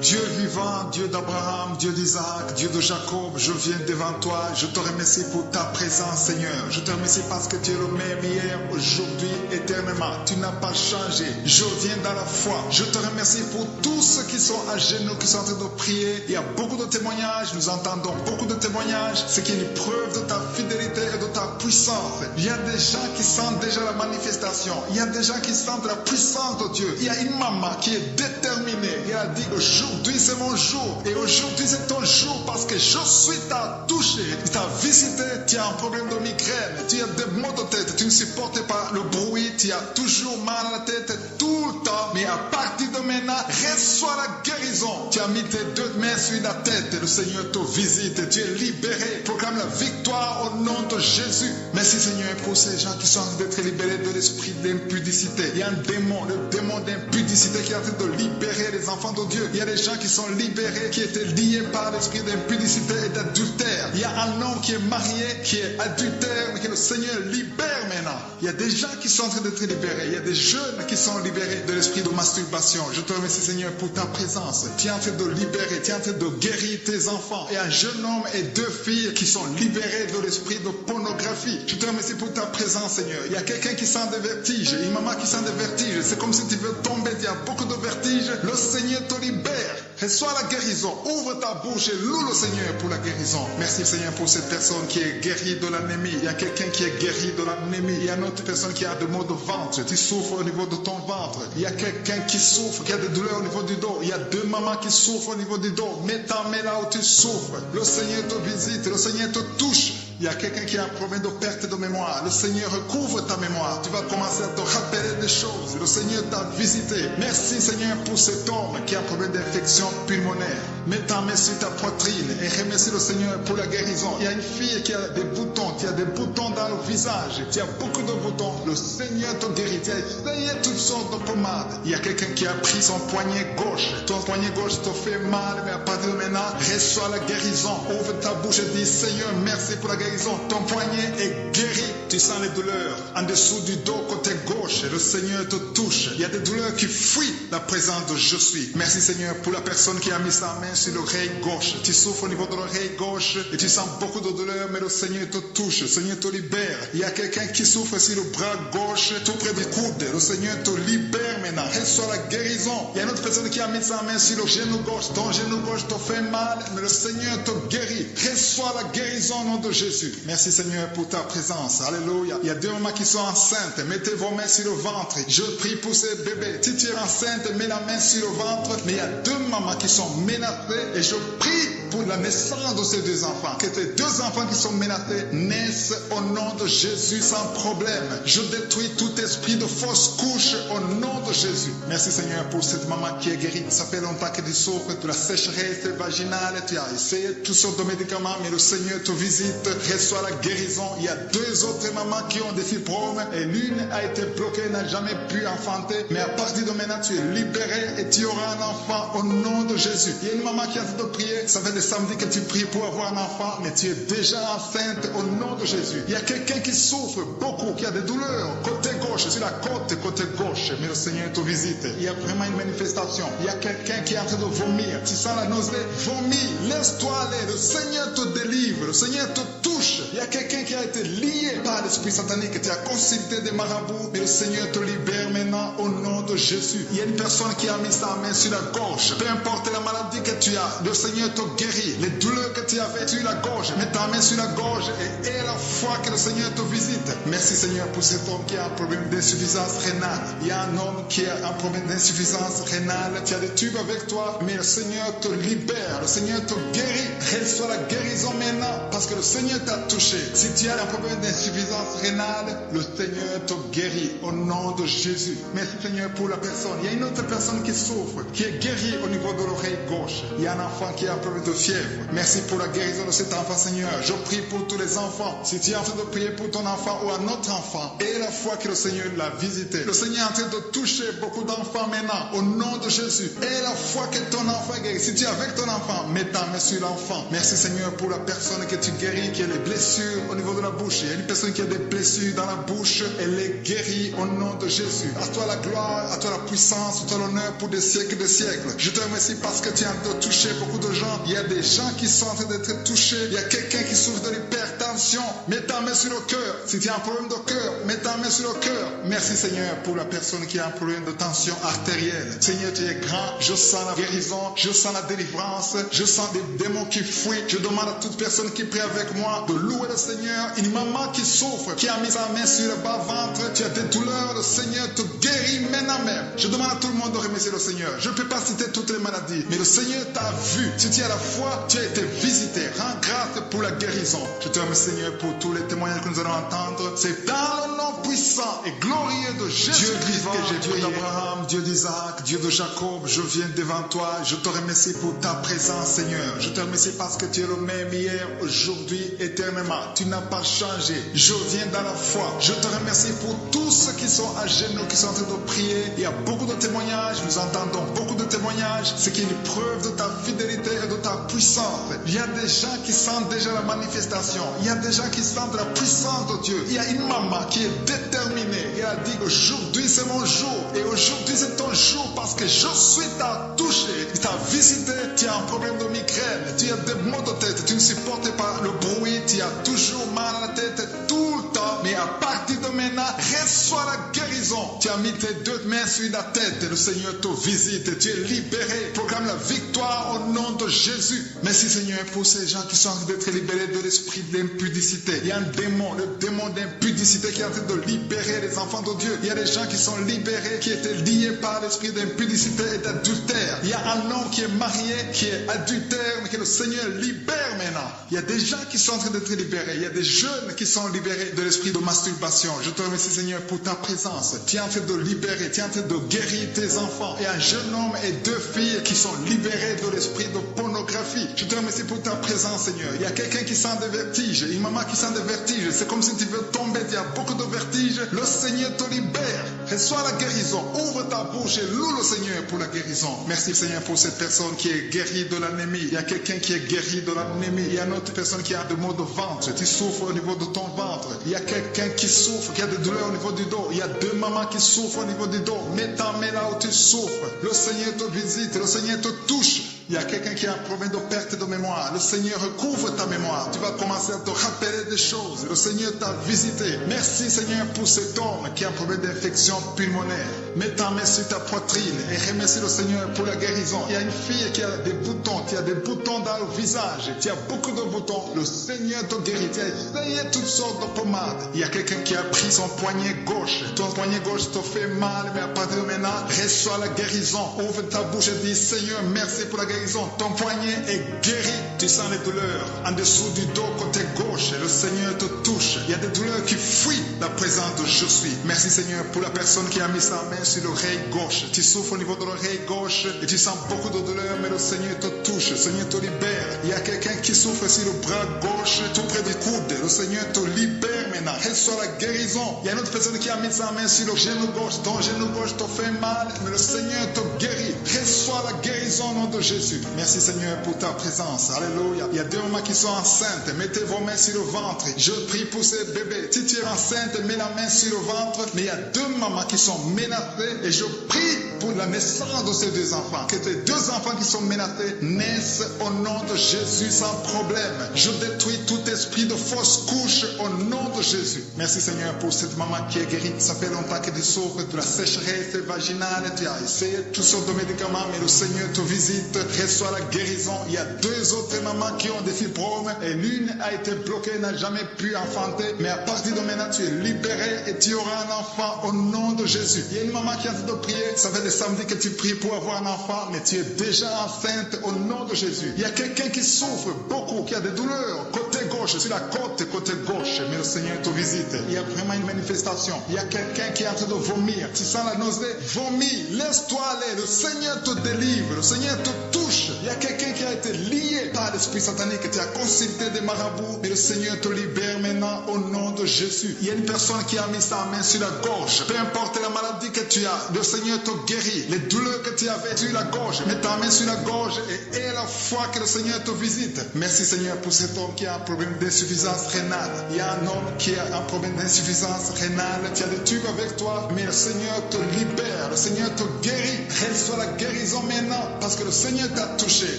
Dieu vivant, Dieu d'Abraham, Dieu d'Isaac, Dieu de Jacob, je viens devant toi, je te remercie pour ta présence Seigneur. Je te remercie parce que tu es le même hier, aujourd'hui, éternellement. Tu n'as pas changé. Je viens dans la foi. Je te remercie pour tous ceux qui sont à genoux, qui sont en train de prier. Il y a beaucoup de témoignages, nous entendons beaucoup de témoignages. C'est qui est une preuve de ta fidélité et de ta puissance. Il y a des gens qui sentent déjà la manifestation. Il y a des gens qui sentent la puissance de Dieu. Il y a une maman qui est déterminée. Elle a dit aujourd'hui c'est mon jour et aujourd'hui c'est ton jour parce que je suis t'a touché, il t'a visité, tu as un problème de migraine, tu as des maux de tête, tu ne supportes pas le bruit, tu as toujours mal à la tête tout le temps, mais à partir de maintenant, reçois la guérison. Tu as mis tes deux mains sur la tête, le Seigneur te visite, tu es libéré, proclame la victoire au nom de Jésus. Merci Seigneur pour ces gens qui sont en train d'être libérés de l'esprit d'impudicité. Il y a un démon, le démon d'impudicité qui est en train de libérer les enfants de Dieu. Il y a des gens qui sont libérés, qui étaient liés par l'esprit d'impudicité et d'adultère. Il y a un homme qui est marié, qui est adultère, mais que le Seigneur libère maintenant. Il y a des gens qui sont en train d'être libérés. Il y a des jeunes qui sont libérés de l'esprit de masturbation. Je te remercie Seigneur pour ta présence. Tu es en train de libérer, tu es en train de guérir tes enfants. Et un jeune homme et deux filles qui sont libérés de l'esprit de pornographie. Je te remercie pour ta présence Seigneur. Il y a quelqu'un qui sent des vertiges, une maman qui sent des vertiges. C'est comme si tu veux tomber, il y a beaucoup de vertiges. Le Seigneur te libère. Reçois la guérison. Ouvre ta bouche et loue le Seigneur pour la guérison. Merci Seigneur pour cette personne qui est guérie de l'anémie. Il y a quelqu'un qui est guéri de l'anémie. Il y a une autre personne qui a des maux de ventre. Tu souffres au niveau de ton ventre. Il y a quelqu'un qui souffre, qui a des douleurs au niveau du dos. Il y a deux mamans qui souffrent au niveau du dos. Mets ta main là où tu souffres. Le Seigneur te visite. Le Seigneur te touche. Il y a quelqu'un qui a un problème de perte de mémoire. Le Seigneur recouvre ta mémoire. Tu vas commencer à te rappeler des choses. Le Seigneur t'a visité. Merci Seigneur pour cet homme qui a un problème d'infection pulmonaire. Mets ta main sur ta poitrine et remercie le Seigneur pour la guérison. Il y a une fille qui a des boutons. Tu as des boutons dans le visage. Tu as beaucoup de boutons. Le Seigneur te guérit. Tu as essayé toutes sortes de pommades. Il y a quelqu'un qui a pris son poignet gauche. Ton poignet gauche te fait mal, mais à partir de maintenant, reçois la guérison. Ouvre ta bouche et dis Seigneur, merci pour la guérison. Ton poignet est guéri. Tu sens les douleurs en dessous du dos côté gauche. Le Seigneur te touche. Il y a des douleurs qui fuient la présence de je suis. Merci Seigneur pour la personne qui a mis sa main sur l'oreille gauche. Tu souffres au niveau de l'oreille gauche et tu sens beaucoup de douleurs, mais le Seigneur te touche. Le Seigneur te libère. Il y a quelqu'un qui souffre sur le bras gauche, tout près du coude. Le Seigneur te libère maintenant. Reçois la guérison. Il y a une autre personne qui a mis sa main sur le genou gauche. Ton genou gauche te fait mal, mais le Seigneur te guérit. Reçois la guérison au nom de Jésus. Merci Seigneur pour ta présence. Alléluia. Il y a deux mamans qui sont enceintes. Mettez vos mains sur le ventre. Je prie pour ces bébés. Si tu es enceinte, mets la main sur le ventre. Mais il y a deux mamans qui sont menacées et je prie pour la naissance de ces deux enfants. Que tes deux enfants qui sont menacés naissent au nom de Jésus sans problème. Je détruis tout esprit de fausse couche au nom de Jésus. Merci Seigneur pour cette maman qui est guérie. Ça fait longtemps que tu souffres de la sécheresse vaginale. Tu as essayé toutes sortes de médicaments, mais le Seigneur te visite. Reçois la guérison. Il y a deux autres mamans qui ont des fibromes et l'une a été bloquée, n'a jamais pu enfanter. Mais à partir de maintenant, tu es libéré et tu auras un enfant au nom de Jésus. Il y a une maman qui a de prier. Ça fait des samedis que tu pries pour avoir un enfant, mais tu es déjà enceinte au nom de Jésus. Il y a quelqu'un qui souffre beaucoup, qui a des douleurs côté gauche, sur la côte côté gauche, mais le Seigneur te visite. Il y a vraiment une manifestation. Il y a quelqu'un qui est en train de vomir. Tu sens la nausée, vomis, laisse-toi aller. Le Seigneur te délivre, le Seigneur te touche. Il y a quelqu'un qui a été lié par l'esprit satanique, tu as consulté des marabouts, mais le Seigneur te libère maintenant au nom de Jésus. Il y a une personne qui a mis sa main sur la gauche. Peu importe la maladie que tu as, le Seigneur te guérit. guérit. Les douleurs que tu avais sur la gorge, mets ta main sur la gorge et aie la foi que le Seigneur te visite. Merci Seigneur pour cet homme qui a un problème d'insuffisance rénale. Il y a un homme qui a un problème d'insuffisance rénale. Tu as des tubes avec toi, mais le Seigneur te libère. Le Seigneur te guérit. Reçois la guérison maintenant parce que le Seigneur t'a touché. Si tu as un problème d'insuffisance rénale, le Seigneur te guérit au nom de Jésus. Merci Seigneur pour la personne. Il y a une autre personne qui souffre, qui est guérie au niveau de l'oreille gauche. Il y a un enfant qui a un problème de fièvre. Merci pour la guérison de cet enfant Seigneur. Je prie pour tous les enfants. Si tu es en train de prier pour ton enfant ou un autre enfant, et la foi que le Seigneur l'a visité. Le Seigneur est en train de toucher beaucoup d'enfants maintenant au nom de Jésus. Et la foi que ton enfant est guéri. Si tu es avec ton enfant, mets ta main sur l'enfant. Merci Seigneur pour la personne que tu guéris, qui a des blessures au niveau de la bouche. Il y a une personne qui a des blessures dans la bouche. Elle est guérie au nom de Jésus. À toi la gloire, à toi la puissance, à toi l'honneur pour des siècles et des siècles. Je te remercie parce que tu es en train de toucher beaucoup de gens. Il y a des gens qui sont en train d'être touchés. Il y a quelqu'un qui souffre de l'hypertension. Mets ta main sur le cœur. Si tu as un problème de cœur, mets ta main sur le cœur. Merci Seigneur pour la personne qui a un problème de tension artérielle. Seigneur, tu es grand. Je sens la guérison. Je sens la délivrance. Je sens des démons qui fuient. Je demande à toute personne qui prie avec moi de louer le Seigneur. Une maman qui souffre, qui a mis sa main sur le bas-ventre. Tu as des douleurs. Le Seigneur te guérit maintenant même. Je demande à tout le monde de remercier le Seigneur. Je ne peux pas citer toutes les maladies, mais le Seigneur t'a vu. Si tu as la foi, tu as été visité. Rends grâce pour la guérison. Je te remercie Seigneur pour tous les témoignages que nous allons entendre. C'est dans le nom puissant et glorieux de Jésus. Dieu vivant, Dieu d'Abraham, Dieu d'Isaac, Dieu de Jacob, je viens devant toi. Je te remercie pour ta présence Seigneur. Je te remercie parce que tu es le même hier, aujourd'hui, éternellement. Tu n'as pas changé. Je viens dans la foi. Je te remercie pour tous ceux qui sont à genoux, qui sont en train de prier. Il y a beaucoup de témoignages. Nous entendons beaucoup de témoignages. Ce qui est une preuve de ta fidélité et de ta puissance. Il y a des gens qui sentent déjà la manifestation. Il y a des gens qui sentent la puissance de Dieu. Il y a une maman qui est déterminée. Elle a dit aujourd'hui c'est mon jour. Et aujourd'hui c'est ton jour parce que je suis t'a touché. Il t'a visité. Tu as un problème de migraine. Tu as des maux de tête. Tu ne supportes pas le bruit. Tu as toujours mal à la tête tout le temps. Mais à partir de maintenant, reçois la guérison. Tu as mis tes deux mains sur la tête. Le Seigneur te visite. Tu es libéré. Proclame la victoire au nom de Jésus. Merci Seigneur pour ces gens qui sont en train d'être libérés de l'esprit d'impudicité. Il y a un démon, le démon d'impudicité qui est en train de libérer les enfants de Dieu. Il y a des gens qui sont libérés, qui étaient liés par l'esprit d'impudicité et d'adultère. Il y a un homme qui est marié, qui est adultère, mais que le Seigneur libère maintenant. Il y a des gens qui sont en train d'être libérés. Il y a des jeunes qui sont libérés de l'esprit de masturbation. Je te remercie Seigneur pour ta présence. Tu es en train de libérer, tu es en train de guérir tes enfants. Il y a un jeune homme et deux filles qui sont libérés de l'esprit de pornographie. Je te remercie pour ta présence Seigneur. Il y a quelqu'un qui sent des vertiges, une maman qui sent des vertiges. C'est comme si tu veux tomber, il y a beaucoup de vertiges. Le Seigneur te libère. Reçois la guérison. Ouvre ta bouche et loue le Seigneur pour la guérison. Merci Seigneur pour cette personne qui est guérie de l'anémie. Il y a quelqu'un qui est guéri de l'anémie. Il y a une autre personne qui a des maux de ventre. Tu souffres au niveau de ton ventre. Il y a quelqu'un qui souffre, qui a des douleurs au niveau du dos. Il y a deux mamans qui souffrent au niveau du dos. Mets ta main là où tu souffres. Le Seigneur te visite. Le Seigneur te touche. Il y a quelqu'un qui a un problème de perte de mémoire. Le Seigneur recouvre ta mémoire. Tu vas commencer à te rappeler des choses. Le Seigneur t'a visité. Merci Seigneur pour cet homme qui a un problème d'infection pulmonaire. Mets ta main sur ta poitrine et remercie le Seigneur pour la guérison. Il y a une fille qui a des boutons. Tu as des boutons dans le visage. Tu as beaucoup de boutons. Le Seigneur te guérit. Tu as essayé toutes sortes de pommades. Il y a quelqu'un qui a pris son poignet gauche. Ton poignet gauche te fait mal, mais à partir de maintenant, reçois la guérison. Ouvre ta bouche et dis Seigneur, merci pour la guérison. Ton poignet est guéri. Tu sens les douleurs en dessous du dos côté gauche. Le Seigneur te touche. Il y a des douleurs qui fuient la présence de je suis. Merci Seigneur pour la personne qui a mis sa main sur l'oreille gauche. Tu souffres au niveau de l'oreille gauche et tu sens beaucoup de douleurs, mais le Seigneur te touche. Le Seigneur te libère. Il y a quelqu'un qui souffre sur le bras gauche, tout près du coude. Le Seigneur te libère maintenant. Reçois la guérison. Il y a une autre personne qui a mis sa main sur le genou gauche. Ton genou gauche te fait mal, mais le Seigneur te guérit. Reçois la guérison au nom de Jésus. Merci Seigneur pour ta présence. Alléluia. Il y a deux mamans qui sont enceintes. Mettez vos mains sur le ventre. Je prie pour ces bébés. Si tu es enceinte, mets la main sur le ventre. Mais il y a deux mamans qui sont menacées. Et je prie pour la naissance de ces deux enfants. Que ces deux enfants qui sont menacés naissent au nom de Jésus sans problème. Je détruis tout esprit de fausse couche au nom de Jésus. Merci Seigneur pour cette maman qui est guérie. Ça fait longtemps que tu souffres de la sécheresse vaginale. Tu as essayé toutes sortes de médicaments, mais le Seigneur te visite. reçois la guérison. Il y a 2 autres mamans qui ont des fibromes et l'une a été bloquée, n'a jamais pu enfanter. Mais à partir de maintenant, tu es libéré et tu auras un enfant au nom de Jésus. Il y a une maman qui est en train de prier. Ça fait des samedis que tu pries pour avoir un enfant, mais tu es déjà enceinte au nom de Jésus. Il y a quelqu'un qui souffre beaucoup, qui a des douleurs côté gauche, sur la côte, côté gauche. Mais le Seigneur te visite. Il y a vraiment une manifestation. Il y a quelqu'un qui est en train de vomir. Tu sens la nausée? Vomis. Laisse-toi aller. Le Seigneur te délivre. Le Seigneur te touche. Il y a quelqu'un qui a été lié par l'esprit satanique. Tu as consulté des marabouts. Mais le Seigneur te libère maintenant au nom de Jésus. Il y a une personne qui a mis sa main sur la gorge. Peu importe la maladie que tu as, le Seigneur te guérit. Les douleurs que tu avais sur la gorge, mets ta main sur la gorge et aie la foi que le Seigneur te visite. Merci Seigneur pour cet homme qui a un problème d'insuffisance rénale. Il y a un homme qui a un problème d'insuffisance rénale. Tu as des tubes avec toi, mais le Seigneur te libère. Le Seigneur te guérit. Reçois la guérison maintenant parce que le Seigneur t'a touché.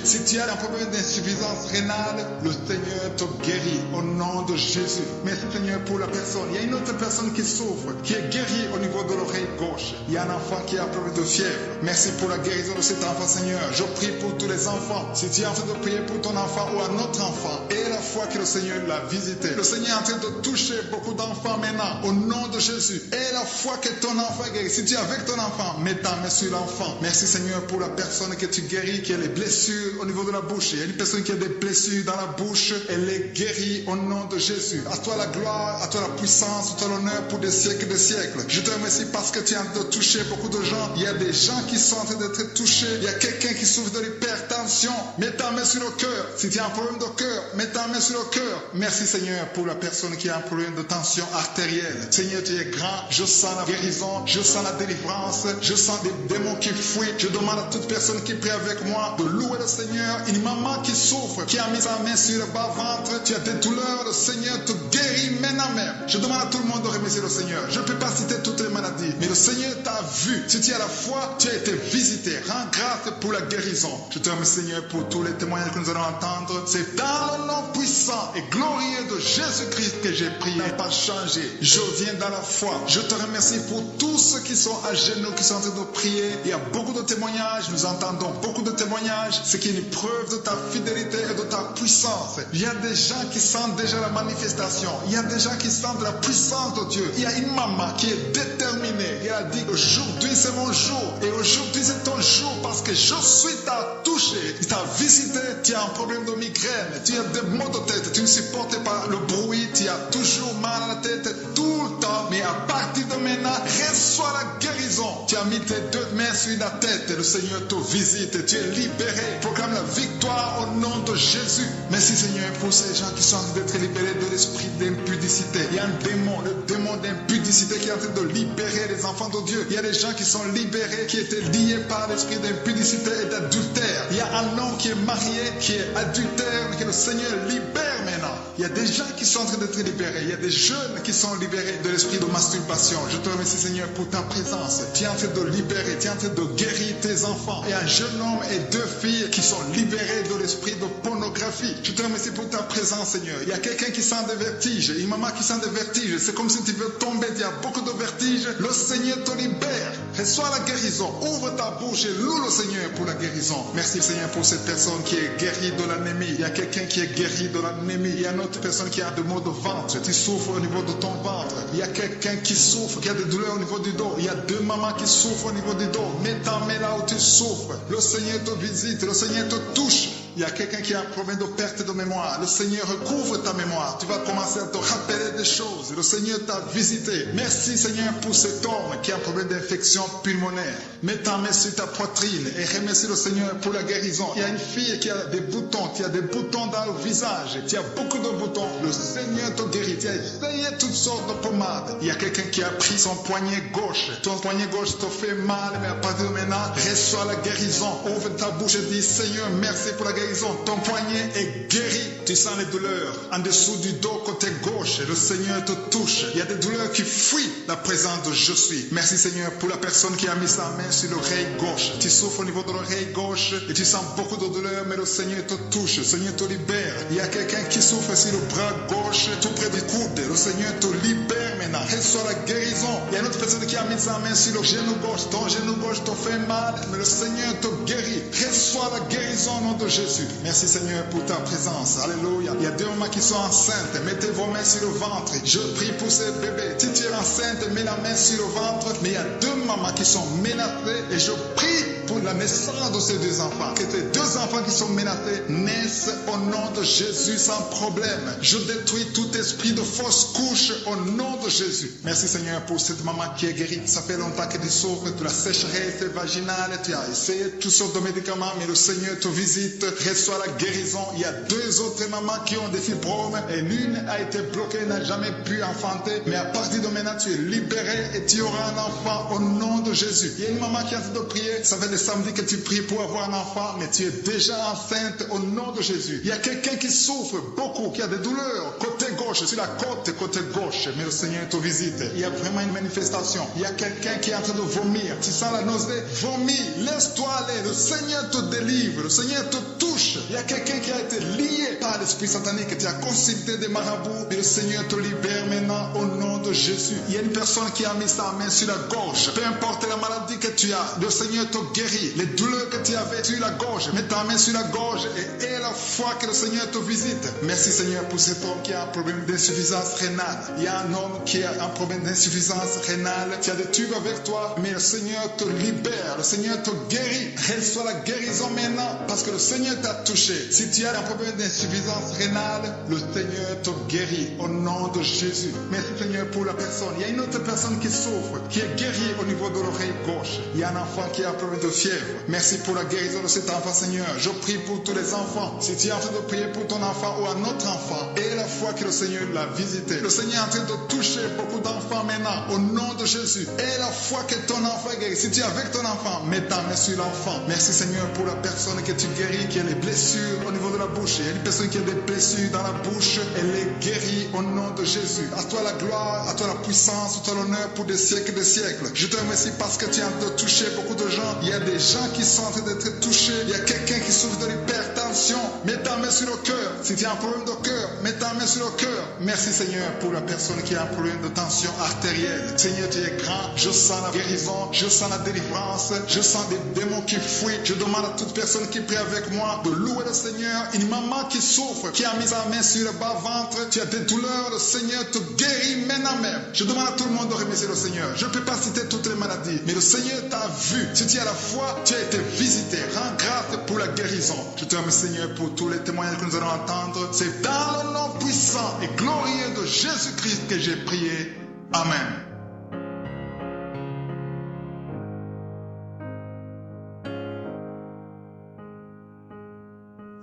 Si tu as un problème d'insuffisance rénale, le Seigneur te guérit au nom de Jésus. Merci Seigneur pour la personne. Il y a une autre personne qui souffre, qui est guérie au niveau de l'oreille gauche. Il y a un enfant qui a un problème de fièvre. Merci pour la guérison de cet enfant Seigneur. Je prie pour tous les enfants. Si tu es en train de prier pour ton enfant ou un autre enfant, et la foi que le Seigneur l'a visité. Le Seigneur est en train de toucher beaucoup d'enfants maintenant au nom de Jésus. Et la foi que ton enfant est guéri. Si tu es avec ton enfant, mets ta main sur l'enfant. Merci Seigneur pour la personne que tu guéris, qui a les blessures au niveau de la bouche. Il y a une personne qui a des blessures dans la bouche. Elle est guérie au nom de Jésus. À toi la gloire, à toi la puissance, à toi l'honneur pour des siècles et des siècles. Je te remercie parce que tu es en train de toucher beaucoup de gens. Il y a des gens qui sont en train d'être touchés. Il y a quelqu'un qui souffre de l'hypertension. Mets ta main sur le cœur. Si tu as un problème de cœur, mets ta main sur le cœur. Merci Seigneur pour la personne qui a un problème de tension artérielle. Seigneur, tu es grand. Je sens la guérison. Je sens la délivrance. Je sens des démons qui fuient. Je demande à toute personne qui prie avec moi de louer le Seigneur. Une maman qui souffre, qui a mis sa main sur le bas-ventre. Tu as des douleurs. Le Seigneur te guérit maintenant même. Je demande à tout le monde de remercier le Seigneur. Je ne peux pas citer toutes les maladies, mais le Seigneur t'a vu. Si tu as la foi, tu as été visité. Rends grâce pour la guérison. Je te remercie Seigneur pour tous les témoignages que nous allons entendre. C'est dans le nom puissant et glorieux de Jésus-Christ que j'ai prié. Pas changé. Je viens dans la foi. Je te remercie pour tous ceux qui sont à genoux, qui sont en train de prier. Il y a beaucoup de témoignages. Nous entendons beaucoup de témoignages. Ce qui est une preuve de ta fidélité et de ta puissance. Il y a des gens qui sentent déjà la manifestation. Il y a des gens qui sentent la puissance de Dieu. Il y a une maman qui est déterminée. Elle a dit aujourd'hui c'est mon jour. Et aujourd'hui c'est ton jour parce que je suis t'a touché. Il t'a visité. Tu as un problème de migraine. Tu as des maux de tête. Tu ne supportes pas le bruit. Tu as toujours mal à la tête tout le temps. Mais à partir de maintenant, reçois la guérison. Tu as mis tes 2 mains sur la tête. Le Seigneur te visite. Tu es libéré. Proclame la victoire au nom de Jésus. Merci Seigneur pour ces gens qui sont en train d'être libérés de l'esprit d'impudicité. Il y a un démon, le démon d'impudicité qui est en train de libérer les enfants de Dieu. Il y a des gens qui sont libérés, qui étaient liés par l'esprit d'impudicité et d'adultère. Il y a un homme qui est marié, qui est adultère, mais que le Seigneur libère maintenant. Il y a des gens qui sont en train d'être libérés. Il y a des jeunes qui sont libérés de l'esprit de masturbation. Je te remercie Seigneur pour ta présence. Tu es en train de libérer, tu es en train de guérir tes enfants. Il y a un jeune homme et 2 filles qui sont libérés de l'esprit de pornographie. Je te remercie pour ta présence Seigneur. Il y a quelqu'un qui sent des vertiges, une maman qui sent des vertiges. C'est comme si tu veux tomber, il y a beaucoup de vertiges. Le Seigneur te libère. Reçois la guérison. Ouvre ta bouche et loue le Seigneur pour la guérison. Merci Seigneur pour cette personne qui est guérie de l'anémie. Il y a quelqu'un qui est guéri de l'anémie. Il y a une autre personne qui a des maux de ventre. Tu souffres au niveau de ton ventre. Il y a quelqu'un qui souffre, qui a des douleurs au niveau du dos. Il y a 2 mamans qui souffrent au niveau du dos. Mets ta main là où tu souffres. Le Seigneur te visite. Le Seigneur te touche. Il y a quelqu'un qui a un problème de perte de mémoire. Le Seigneur recouvre ta mémoire. Tu vas commencer à te rappeler des choses. Le Seigneur t'a visité. Merci Seigneur pour cet homme qui a un problème d'infection pulmonaire. Mets ta main sur ta poitrine et remercie le Seigneur pour la guérison. Il y a une fille qui a des boutons. Tu as des boutons dans le visage. Tu as beaucoup de boutons. Le Seigneur te guérit. Tu as essayé toutes sortes de pommades. Il y a quelqu'un qui a pris son poignet gauche. Ton poignet gauche te fait mal, mais à partir de maintenant, reçois la guérison. Ouvre ta bouche et dis Seigneur, merci pour la guérison. guérison. Ton poignet est guéri. Tu sens les douleurs en dessous du dos côté gauche. Le Seigneur te touche. Il y a des douleurs qui fuient la présence de je suis. Merci Seigneur pour la personne qui a mis sa main sur l'oreille gauche. Tu souffres au niveau de l'oreille gauche et tu sens beaucoup de douleur, mais le Seigneur te touche. Le Seigneur te libère. Il y a quelqu'un qui souffre sur le bras gauche, tout près du coude. Le Seigneur te libère maintenant. Reçois la guérison. Il y a une autre personne qui a mis sa main sur le genou gauche. Ton genou gauche te fait mal, mais le Seigneur te guérit. Reçois la guérison au nom de Jésus. Merci Seigneur pour ta présence. Alléluia. Il y a deux mamans qui sont enceintes. Mettez vos mains sur le ventre. Je prie pour ces bébés. Si tu es enceinte, mets la main sur le ventre. Mais il y a deux mamans qui sont menacées et je prie pour la naissance de ces deux enfants. Que ces deux enfants qui sont menacés naissent au nom de Jésus sans problème. Je détruis tout esprit de fausse couche au nom de Jésus. Merci Seigneur pour cette maman qui est guérie. Ça fait longtemps que tu souffres de la sécheresse vaginale. Tu as essayé toutes sortes de médicaments, mais le Seigneur te visite. Reçois la guérison. Il y a deux autres mamans qui ont des fibromes et l'une a été bloquée, n'a jamais pu enfanter. Mais à partir de maintenant, tu es libéré et tu auras un enfant au nom de Jésus. Il y a une maman qui a envie de prier. Ça fait des samedis que tu pries pour avoir un enfant, mais tu es déjà enceinte au nom de Jésus. Il y a quelqu'un qui souffre beaucoup, qui a des douleurs côté gauche, sur la côté gauche, mais le Seigneur te visite. Il y a vraiment une manifestation. Il y a quelqu'un qui est en train de vomir. Tu sens la nausée? Vomis, laisse-toi aller. Le Seigneur te délivre. Le Seigneur te touche. Il y a quelqu'un qui a été lié par l'esprit satanique. Tu as consulté des marabouts, mais le Seigneur te libère maintenant au nom de Jésus. Il y a une personne qui a mis sa main sur la gorge. Peu importe la maladie que tu as, le Seigneur te guérit. Les douleurs que tu avais sur la gorge, mets ta main sur la gorge et aie la foi que le Seigneur te visite. Merci Seigneur pour cet homme qui a un problème d'insuffisance rénale. Il y a un homme qui a un problème d'insuffisance rénale. Tu as des tubes avec toi, mais le Seigneur te libère. Le Seigneur te guérit. Reçois la guérison maintenant parce que le Seigneur t'a touché. Si tu as un problème d'insuffisance rénale, le Seigneur te guérit au nom de Jésus. Merci Seigneur pour la personne. Il y a une autre personne qui souffre, qui est guérie au niveau de l'oreille gauche. Il y a un enfant qui a un problème de fièvre. Merci pour la guérison de cet enfant, Seigneur. Je prie pour tous les enfants. Si tu es en train de prier pour ton enfant ou un autre enfant, et la foi que le Seigneur l'a visité. Le Seigneur est en train de toucher beaucoup d'enfants maintenant, au nom de Jésus. Et la foi que ton enfant est guéri. Si tu es avec ton enfant, mets ta main sur l'enfant. Merci Seigneur pour la personne que tu guéris, qui a les blessures au niveau de la bouche. Il y a une personne qui a des blessures dans la bouche. Elle est guérie au nom de Jésus. À toi la gloire, à toi la puissance, à toi l'honneur pour des siècles et des siècles. Je te remercie parce que tu es en train de toucher beaucoup de gens. Il y a des gens qui sont en train d'être touchés. Il y a quelqu'un qui souffre de l'hypertension. Mets ta main sur le cœur. Si tu as un problème de cœur, mets ta main sur le cœur. Merci Seigneur pour la personne qui a un problème de tension artérielle. Seigneur, tu es grand. Je sens la guérison. Je sens la délivrance. Je sens des démons qui fuient. Je demande à toute personne qui prie avec moi de louer le Seigneur. Une maman qui souffre, qui a mis sa main sur le bas-ventre. Tu as des douleurs. Le Seigneur te guérit maintenant même. Je demande à tout le monde de remercier le Seigneur. Je ne peux pas citer toutes les maladies, mais le Seigneur t'a vu. Si tu as la foi, tu as été visité. Rends grâce pour la guérison. Je te remercie Seigneur pour tous les témoignages que nous allons entendre. C'est dans le nom puissant et glorieux de Jésus-Christ que j'ai prié. Amen.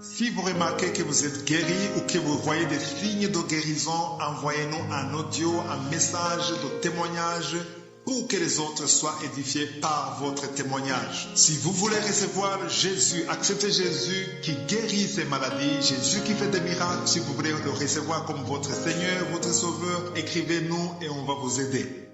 Si vous remarquez que vous êtes guéri ou que vous voyez des signes de guérison, envoyez-nous un audio, un message de témoignage pour que les autres soient édifiés par votre témoignage. Si vous voulez recevoir Jésus, accepter Jésus qui guérit ces maladies, Jésus qui fait des miracles, si vous voulez le recevoir comme votre Seigneur, votre Sauveur, écrivez-nous et on va vous aider.